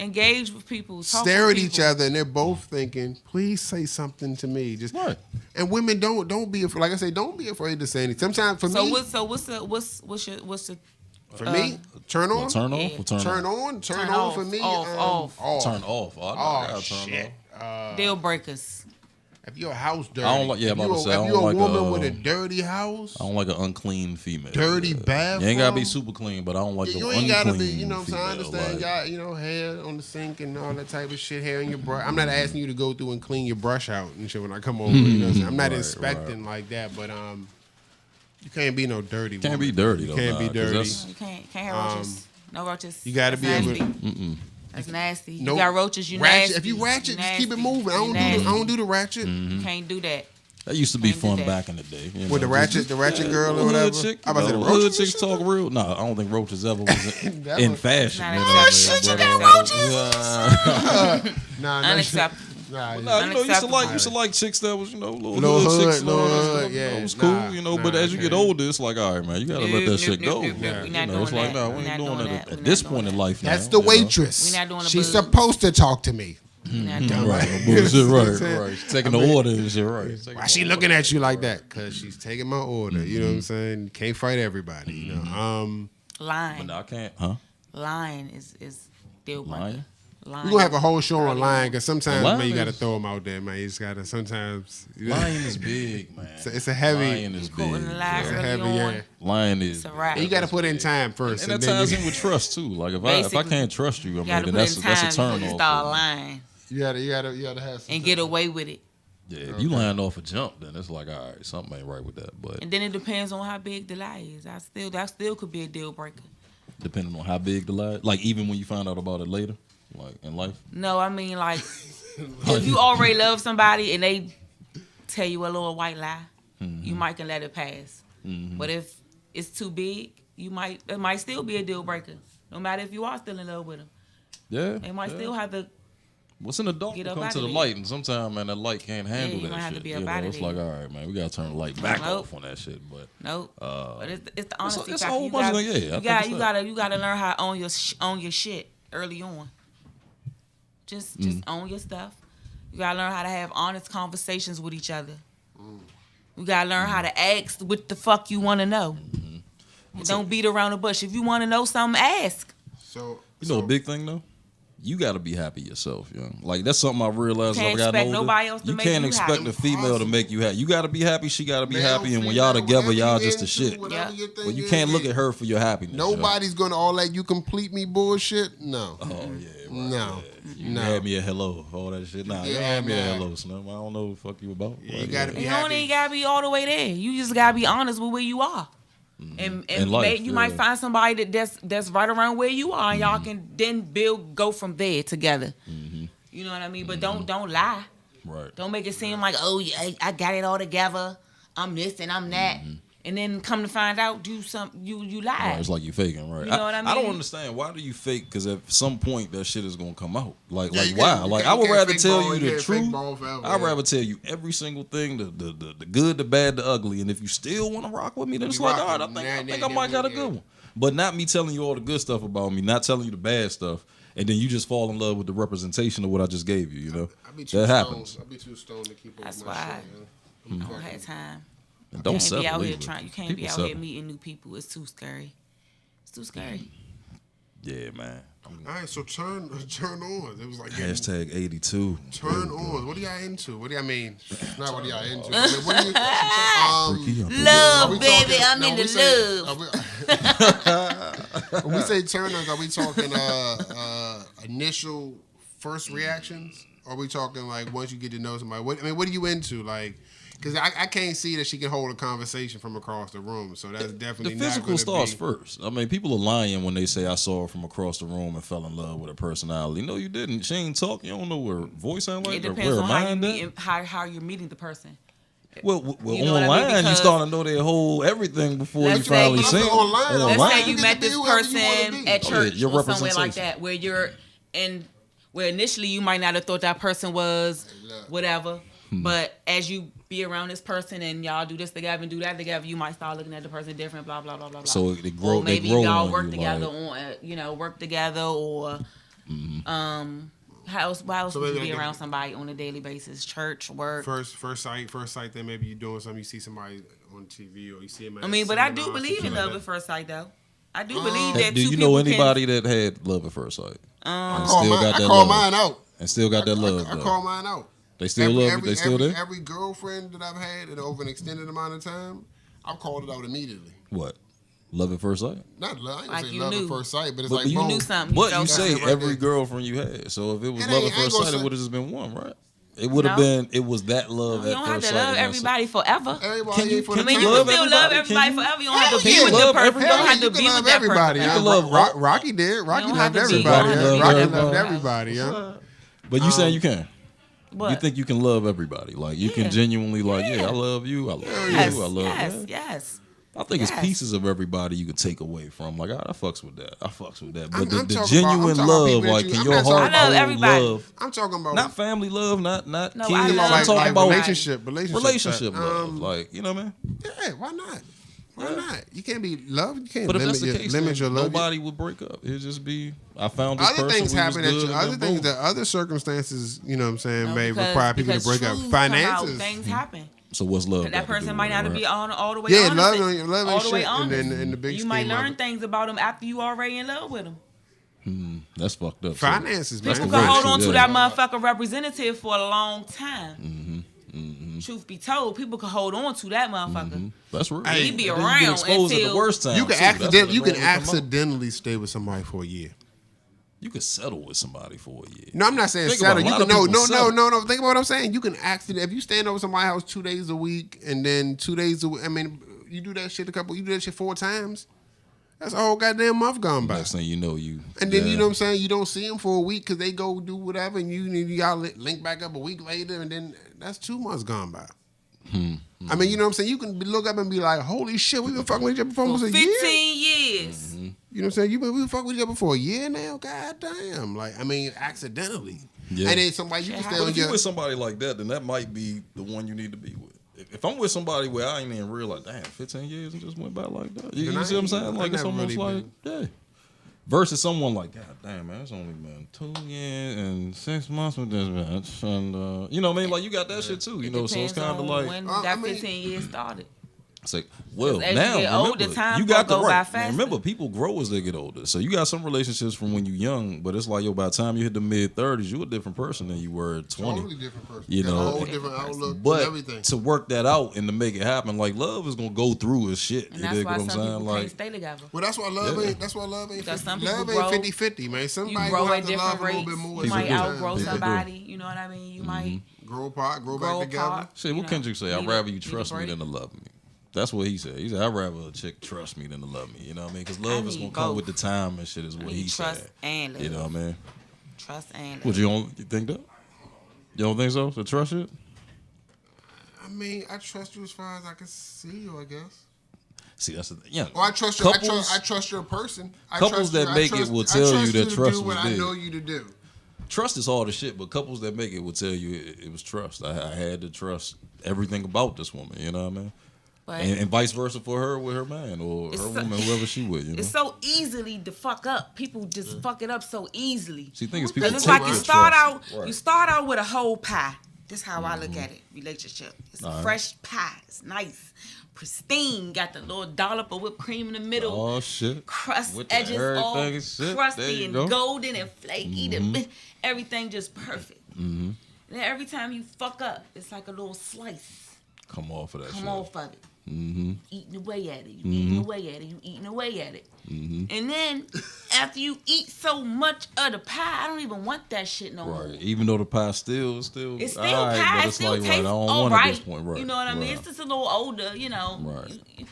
Engage with people. Talk stare with at each people. other, and they're both thinking, "Please say something to me." Just Right. And women don't be afraid. Like I say, don't be afraid to say anything. Sometimes for me, What's the for me, turn on, Well, turn off. Yeah. or turn turn off? on, turn Turn on off, for me. off. Turn off. Oh, I know I gotta turn shit. off. deal breakers? If your house dirty, I don't like- yeah, I'm if about to say, I if don't you're a like, woman with a dirty house, I don't like an unclean female. dirty You bathroom. ain't gotta be super clean, but I don't like the you unclean ain't gotta be, you know what I'm saying? I female, understand, like- y'all, hair on the sink and all that type of shit, hair in your brush. I'm not asking you to go through and clean your brush out and shit when I come over. You know what I'm saying? I'm not Right, inspecting like that, but you can't be no dirty. Can't woman. be dirty You though. can't be nah, 'cause dirty. that's- You can't have roaches. No roaches. You gotta That's be able nasty. to. That's nasty. You Nope. got roaches. You Ratchet. nasty. If you ratchet, just keep it nasty. moving. I You nasty. don't do the ratchet. You can't do that. That used to be Can't do fun that. back in the day. You With know, the just- ratchet girl or hood whatever. chick, I'm about to say the hood roaches. chicks talk real. No, I don't think roaches ever was in, That in was- fashion. Not you know what I mean? acceptable. But, Shit, you got yeah. Nah, Unacceptable. Nah, you used to like chicks that was, little hood chicks. Yeah, it was cool, but as you get older, it's like, all right, man, you gotta let that shit go. We not It's like, no, we ain't doing that at this point in life. That's the waitress. We not doing the She's supposed to talk to me. Right, bullshit, right. She's taking the order and shit, right. Why she looking at you like that? Because she's taking my order. You know what I'm saying? Can't fight everybody. Lying. But I can't, huh? Lying is deal breaker. We're going to have a whole show on lying because sometimes, man, you got to throw them out there, man. You just got to sometimes. Lying is big, man. It's a heavy. Lying is big. It's a heavy, Lying is. And you got to put in time first. And that ties in with trust, too. Like, if I can't trust you, then that's a turn off. Start lying. You gotta have some and get away with it. Yeah, if you lying off a jump, then it's like, all right, something ain't right with that. But and then it depends on how big the lie is. That still could be a deal breaker. Depending on how big the lie, like even when you find out about it later, like in life. No, I mean like if you already love somebody and they tell you a little white lie, you might can let it pass. But if it's too big, it might still be a deal breaker. No matter if you are still in love with them. Yeah, they might still have to. What's an adult to come to the light, and sometimes, man, that light can't handle that shit. It's like, all right, man, we gotta turn the light back off on that shit. But but it's the honesty it's a factor. whole bunch of you gotta learn how to own your shit early on. Just own your stuff. You gotta learn how to have honest conversations with each other. You gotta learn how to ask what the fuck you want to know. Don't beat around the bush. If you want to know something, ask. So a big thing though. You got to be happy yourself, Like that's something I realized. Can't expect nobody else to make you happy. You can't expect a female to make you happy. You got to be happy. She got to be happy. And when y'all together, y'all just the shit. But you can't look at her for your happiness. Nobody's gonna all let you complete me bullshit. No. Oh yeah. Right, no. Yeah. You had me a hello, all that shit. Nah, you had me a hello, Slim. I don't know what the fuck you about. You gotta be happy. You don't even gotta be all the way there. You just gotta be honest with where you are. And life, you might find somebody that's right around where you are, and y'all can then go from there together. You know what I mean? But don't lie. Right. Don't make it seem like, oh yeah, I got it all together. I'm this and I'm that. And then come to find out, you lied. Right, it's like you faking, right? You know what I mean? I don't understand. Why do you fake? Because at some point that shit is gonna come out. Like why? Like I would rather tell you the truth. I'd rather tell you every single thing, the good, the bad, the ugly. And if you still want to rock with me, then it's like, all right, I think I might got a good one. But not me telling you all the good stuff about me, not telling you the bad stuff, and then you just fall in love with the representation of what I just gave you. You know, that happens. I'll be too stoned to keep up with my shit. I don't have time. And don't be out here you can't be out here meeting new people. It's too scary. It's too scary. Yeah, man. All right, so turn on. It was like hashtag 82. Turn on. What are y'all into? What do y'all mean? Not what are y'all into. I mean, what do you? Love, baby. I'm into love. When we say turn on, are we talking initial first reactions? Or are we talking like once you get to know somebody? What are you into? Like. Because I can't see that she can hold a conversation from across the room. So that's definitely the physical starts first. I mean, people are lying when they say I saw her from across the room and fell in love with her personality. No, you didn't. She ain't talk. You don't know what her voice sound like. It depends on how you're meeting the person. Well, online you start to know their whole everything before you finally see them. Let's say you met this person at church or somewhere like that, where initially you might not have thought that person was whatever. But as you be around this person and y'all do this together and do that together, you might start looking at the person different, blah, blah, blah, blah, blah. So they grow. Or maybe they grow y'all work together work together or how else would you be around somebody on a daily basis? Church, work. First sight, then maybe you're doing something, you see somebody on TV or you see him at but I do believe in love at first sight though. I do believe that. Do you know anybody that had love at first sight? I call mine out. And still got that love. I call mine out. They still love you? They still there? Every girlfriend that I've had and over an extended amount of time, I've called it out immediately. What? Love at first sight? Not love. I ain't like say love at first sight, but it's you boom. Knew something. But you say every girlfriend you had. So if it was love at first sight, it would have just been one, right? It would have been. It was that love at first sight. You don't have to love everybody forever. Can you still love everybody forever. You don't have to be with the person. You don't have to be with everybody. You can love Rocky did. Rocky loved everybody. Rocky loved everybody. But you saying you can? What? You think you can love everybody? Like you can genuinely I love you. I love you. I love Yes. I think it's pieces of everybody you can take away from. Like, I fucks with that. But I'm the genuine love, like, can your heart hold everybody. Love? I'm talking about not family love, not kids. I'm talking about relationship love. Like, you know what I mean? Yeah, why not? Why not? You can't be loved. You can't limit your love. Nobody would break up. It'd just be, I found this other person. Things happen that you. Other things that other circumstances, you know what I'm saying, may require people to break up. Finances. Things happen. So what's love? That person might not be all the way honest. Love all the way honest. And the big you might learn things about them after you already in love with them. That's fucked up. Finances, man. People can hold on to that motherfucker representative for a long time. Truth be told, people can hold on to that motherfucker. That's real. He be around until the worst time. You can accidentally stay with somebody for a year. You could settle with somebody for a year. No, I'm not saying settle. You can no. Think about what I'm saying. You can accident if you stand over somebody's house 2 days a week and then 2 days a week. I mean, you do that shit you do that shit 4 times. That's a whole goddamn month gone by. Next thing you know, and then you know what I'm saying. You don't see them for a week because they go do whatever, and y'all link back up a week later, and then that's 2 months gone by. I mean, you know what I'm saying? You can look up and be like, holy shit, we've been fucking with each other for almost a year. 15 years. You know what I'm saying? We've been fucking with each other for a year now? God damn. Like, I mean, accidentally. Yeah. And then somebody, you can stay on if you're with somebody like that, then that might be the one you need to be with. If I'm with somebody where I ain't even realize, damn, 15 years and just went by like that. You see what I'm saying? Like, it's almost like, yeah. Versus someone like, God damn, man, it's only been 2 years and 6 months with this bitch. And, you know what I mean? Like, you got that shit too, you know? So it's kind of like. When that 15 years started. It's like, well, now remember, you got the right. Remember, people grow as they get older. So you got some relationships from when you're young, but it's like, by the time you hit the mid-30s, you're a different person than you were at 20. Totally different person. You know, a whole different outlook but and everything. To work that out and to make it happen, like, love is gonna go through his shit. And that's why some people can't stay together. Well, that's why love ain't. That's why love ain't. Love ain't 50-50, man. Somebody grow at different rates. A little bit more. You might outgrow somebody. You know what I mean? You might grow apart, grow back together. Shit, what Kendrick say? I'd rather you trust me than to love me. That's what he said. He said, I'd rather a chick trust me than to love me. You know what I mean? Because love is going to come with the time and shit is what he said. Trust and love. You know what I mean? Trust and love. Would you think that? You don't think so? The trust shit? I mean, I trust you as far as I can see you, I guess. See, that's the thing. Yeah. Or I trust you. I trust your person. Couples that make it will tell you that trust was there. I know you to do. Trust is hard as shit, but couples that make it will tell you it was trust. I had to trust everything about this woman. You know what I mean? And vice versa for her with her man or her woman, whoever she with. You know? It's so easily to fuck up. People just fuck it up so easily. See, thing is, people it's like you start out with a whole pie. This is how I look at it. Relationship. It's a fresh pie. It's nice, pristine. Got the little dollop of whipped cream in the middle. Oh shit! Crust edges all crusty and golden and flaky. Everything just perfect. And then every time you fuck up, it's like a little slice. Come off of that. Come off of it. Eating away at it. You eating away at it. You eating away at it. And then after you eat so much of the pie, I don't even want that shit no more. Right. Even though the pie still it's still right, pie. But It it's still like, tastes I don't all want right. at this point. Right. You know what I mean? It's just a little older. You know. Right.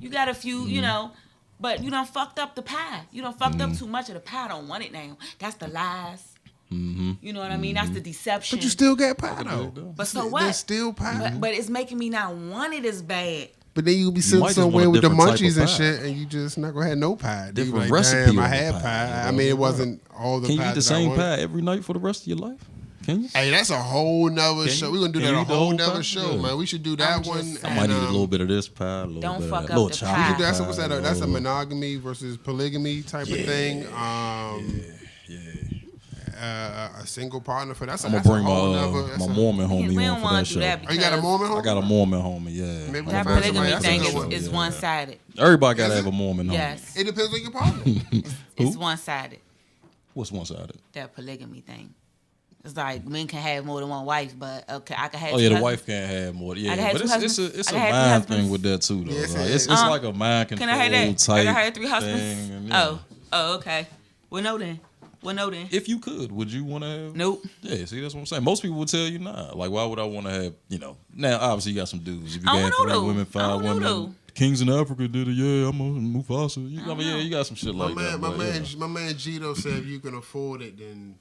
You got a few. You know. But you done fucked up the pie. You done fucked up too much of the pie. I don't want it now. That's the lies. You know what I mean? That's the deception. But you still got pie though. But so what? There's still pie. But it's making me not want it as bad. But then you'll be sitting somewhere with the munchies and shit, and you just not gonna have no pie. Different recipe. Damn, I had pie. I mean, it wasn't all the pie. Can you eat the same pie every night for the rest of your life? Can you? Hey, that's a whole nother show. We're gonna do that a whole nother show, man. We should do that one. I might need a little bit of this pie, a little don't bit fuck of up the pie. That's a monogamy versus polygamy type of thing. A single partner for that's. I'm gonna bring my Mormon homie on for that show. Oh, you got a Mormon homie? I got a Mormon homie. Yeah. Maybe that polygamy thing is one sided. Everybody gotta have a Mormon homie. Yes. It depends on your partner. It's one sided. What's one sided? That polygamy thing. It's like men can have more than one wife, but okay, I can have. Oh yeah, the wife can't have more. Yeah, but it's a mind thing with that too, though. It's like a mind control type. Can I have 3 husbands? Thing, oh, okay. Well, no then. If you could, would you want to have? Nope. Yeah, see, that's what I'm saying. Most people would tell you nah. Like, why would I want to have? You know, now obviously you got some dudes. If you got 3 women, 5 women. Kings in Africa did it. Yeah, I'm a Mufasa. You got some shit like that. My man Gito said if you can afford it, then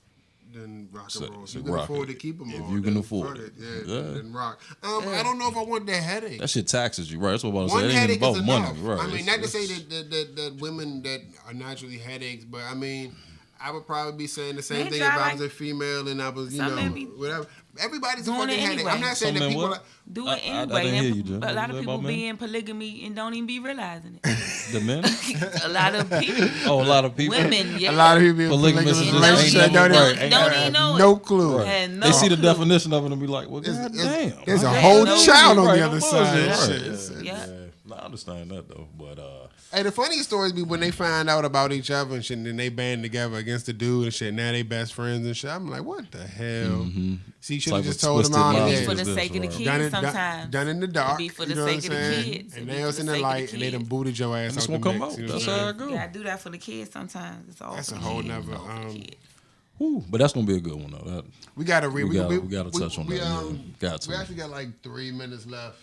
then rock So- and roll. If so you can rock afford it. to keep them If all, you can then afford fuck it. yeah, then rock. I don't know if I want that headache. That shit taxes you, right? That's what I was One saying. It ain't headache about is money, enough. right? I mean, not to say It's- that women that are naturally headaches, but I mean, I would probably be saying the same Men thing try if I like- was a female and I was, Some men be whatever. Everybody's a doing fucking it headache. anyway. I'm not saying Some that men people. what? Do I it anyway. didn't And hear you, Jen. a lot What of you say people about men? be in polygamy and don't even be realizing it. The men? A lot of people, Oh, a lot of people. women, yeah. A lot of people in Polygamous polygamous is just relationship ain't don't never even right. Don't have even know it. no clue. Right. And no They see the clue. definition of it and be like, well, It's- goddamn. There's a I whole no child clue. on Right, the no other bullshit, side. right. Shit. Yeah. No, I understand that though, but Hey, the funniest stories be when they find out about each other and shit, and then they band together against the dude and shit. Now they best friends and shit. I'm like, what the hell? See, you should have Like just with told them twisted all. It logic be Yeah, for the is sake of the this, right? kids sometimes. done in the dark. It be for you the know what I'm sake of the saying? kids. It And be now for it's the in the sake of light, the and they done kids. booted your ass This out won't the come mix. out. You know That's what I'm how saying? it go. Yeah, I do that for the kids sometimes. It's all That's for a the whole kids. nother, All for the kids. whew, but that's gonna be a good one though. That, We gotta read. we gotta touch on that. Yeah. Got to. We actually got like 3 minutes left.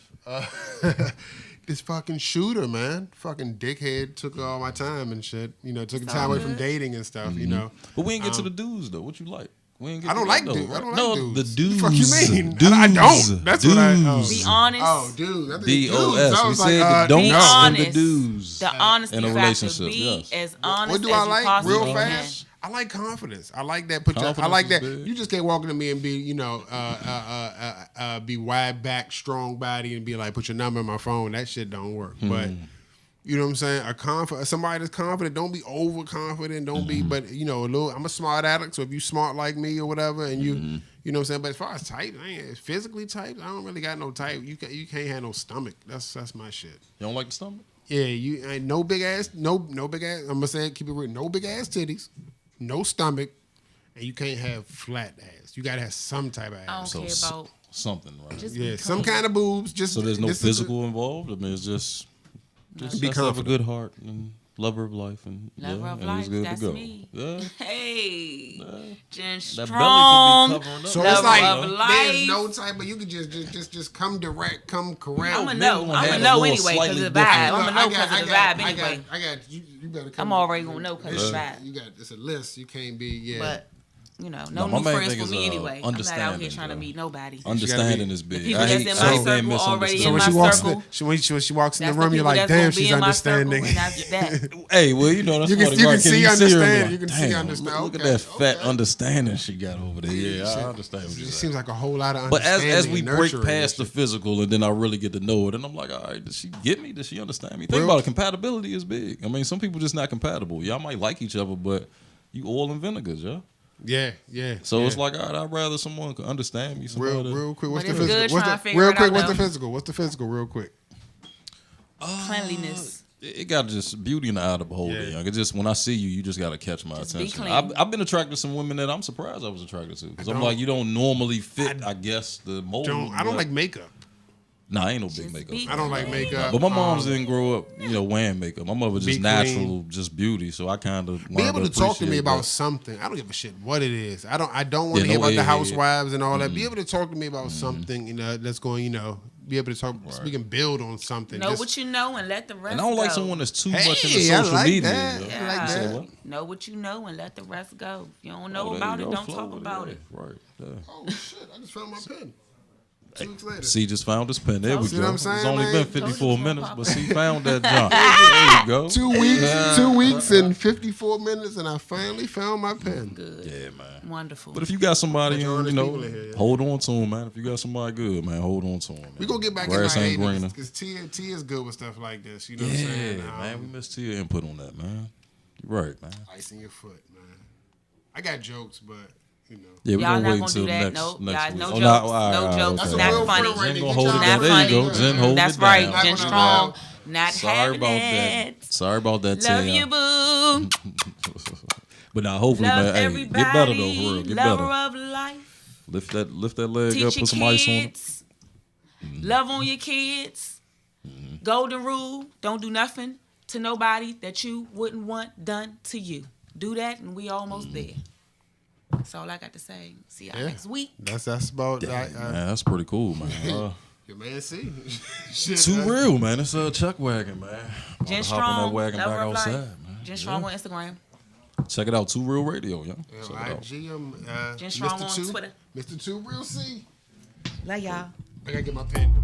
This fucking shooter, man, fucking dickhead, took all my time and shit. You know, took the time away from good. dating and stuff. You know, But we ain't get to the dudes though. What you like? We ain't get I don't to like that, though, dudes. I right? don't like no, dudes. the dudes. What the fuck you mean? Dudes, I don't. That's what I. dudes. Be honest. Oh, dude. I think DOS. dudes. I We was said like, the Be don'ts no. and the honest. dudes. The honesty in a factor. relationship, Be yes. as honest What do as I you like? possibly Real can. fast. I like confidence. I like that. I Confidence like is that. big. You just can't walk into me and be, be wide back, strong body, and be like, put your number in my phone. That shit don't work. But you know what I'm saying? Somebody that's confident. Don't be overconfident. Don't be, but a little. I'm a smart addict. So if you smart like me or whatever, and you know what I'm saying. But as far as type, I ain't physically type. I don't really got no type. You can't have no stomach. That's my shit. You don't like the stomach? Yeah, you ain't no big ass. No big ass. I'm gonna say it, keep it real. No big ass titties. No stomach. And you can't have flat ass. You gotta have some type of I ass. don't care about. Something, right? Just Yeah, be some clean. kind of boobs. Just So there's no this is physical involved. I mean, it's just Be have a confident. good heart and lover of life and Lover of and life, it's good that's to go. me. Yeah. Hey, Jen That Strong. belly could be covering up. So Lover it's like of life. there's no type, but you could just come direct, come correct. I'ma men know. gonna I'ma have know a little anyway because slightly of the vibe. different- I'ma know because of the vibe anyway. I got you better come. I'm already gonna know 'cause of the vibe. You got it's a list. You can't be But no No, my new main friends thing for is, me anyway. I'm not out understanding, here trying to bro. meet nobody. Understanding is big. people I that's hate in so my many circle already So in when my she walks, circle. when she walks in That's the room, the you're people like, that's damn, gonna be she's in my circle, understanding. and that's that. Hey, well, that's You can- funny, you right? can see you understand. her and be You can like, see damn, understand. Look at Okay, that fat okay. understanding she got over there. Yeah, I understand what It you're just saying. seems like a whole lot of But understanding. as we and break nurturing past the and shit. physical and then I really get to know it, and I'm like, all right, does she get me? Does she understand me? Think Real- about it. Compatibility is big. I mean, some people just not compatible. Y'all might like each other, but you oil and vinegars, yeah. Yeah. So yeah. it's like, all right, I'd rather someone could understand me. somebody- Real quick. What's But the it's good physical? trying to figure Real it quick. out, What's the though. physical? What's the physical? Real quick. Cleanliness. It got just beauty in the eye of the beholder. Yeah. Young. It just when I see you, you just got to catch my Just be attention. clean. I've been attracted to some women that I'm surprised I was attracted to because I'm don't- like, you don't normally fit, I guess, the mold. I don't but- like makeup. Nah, I ain't no big Just makeup. be I don't like makeup. But my moms didn't grow up, wearing makeup. My mother just Be natural, clean. just beauty. So I kind of Be able to talk to me about something. I don't give a shit what it is. I don't want to Yeah, hear no about the egghead. housewives and all that. Be able to talk to me about something, that's going, be able to talk. We can build on something. Know Just- what you know and let the rest And I don't like go. someone that's too much into Hey, I social like media. that. yo. I like Yeah. that. Say what? Know what you know and let the rest go. If you don't know Oh, there about you it, go. don't Flow talk with about it. Right. Yeah. Oh shit! I just found my pen. 2 weeks later. C just found his pen. There we See go. what I'm It's saying, only man? been 54 Told you minutes, it's but gonna C found that junk. There you go. 2 weeks. 2 weeks and 54 minutes, and I finally found my pen. Good. Yeah, man. Wonderful. But if you got somebody, Majority of people in here, yeah. hold on to him, man. If you got somebody good, man, hold on to him. We gonna get back Grass in ain't my greener. because T is good with stuff like this. You know Yeah, what I'm saying? man. We missed your input on that, man. You're right, man. Ice in your foot, man. I got jokes, but Yeah, we're Y'all gonna not wait gonna until do that. next Nope. next Y'all, week. no Oh, jokes. nah, all right, No all right, jokes. That's okay. a Not real funny. friend right Jen there. gonna Get hold it y'all- down. Not There you funny. go. Jen, hold That's it right. down. Jen Hold it Strong. down. Not Sorry having about that. it. Sorry about that, Love Tim. you, boo. But now, hopefully, Love man, hey, everybody. get better though, for real. Get Lover better. of life. Lift that leg Teach up. your Put some ice on it. kids. Love on your kids. Golden rule: don't do nothing to nobody that you wouldn't want done to you. Do that, and we almost there. That's all I got to say. See y'all next week. That's about Man, that's pretty cool, man. your man. See, shit, Too man. real, man. It's a chuck wagon, man. About Jen to hop on that Strong, wagon lover back of outside, life. man. Jen Strong on Instagram. Check it out, 2 Real Radio, yo. IG, Jen Strong on Mr. 2, Twitter. Mr. 2 Real C. Love y'all. I gotta get my pen.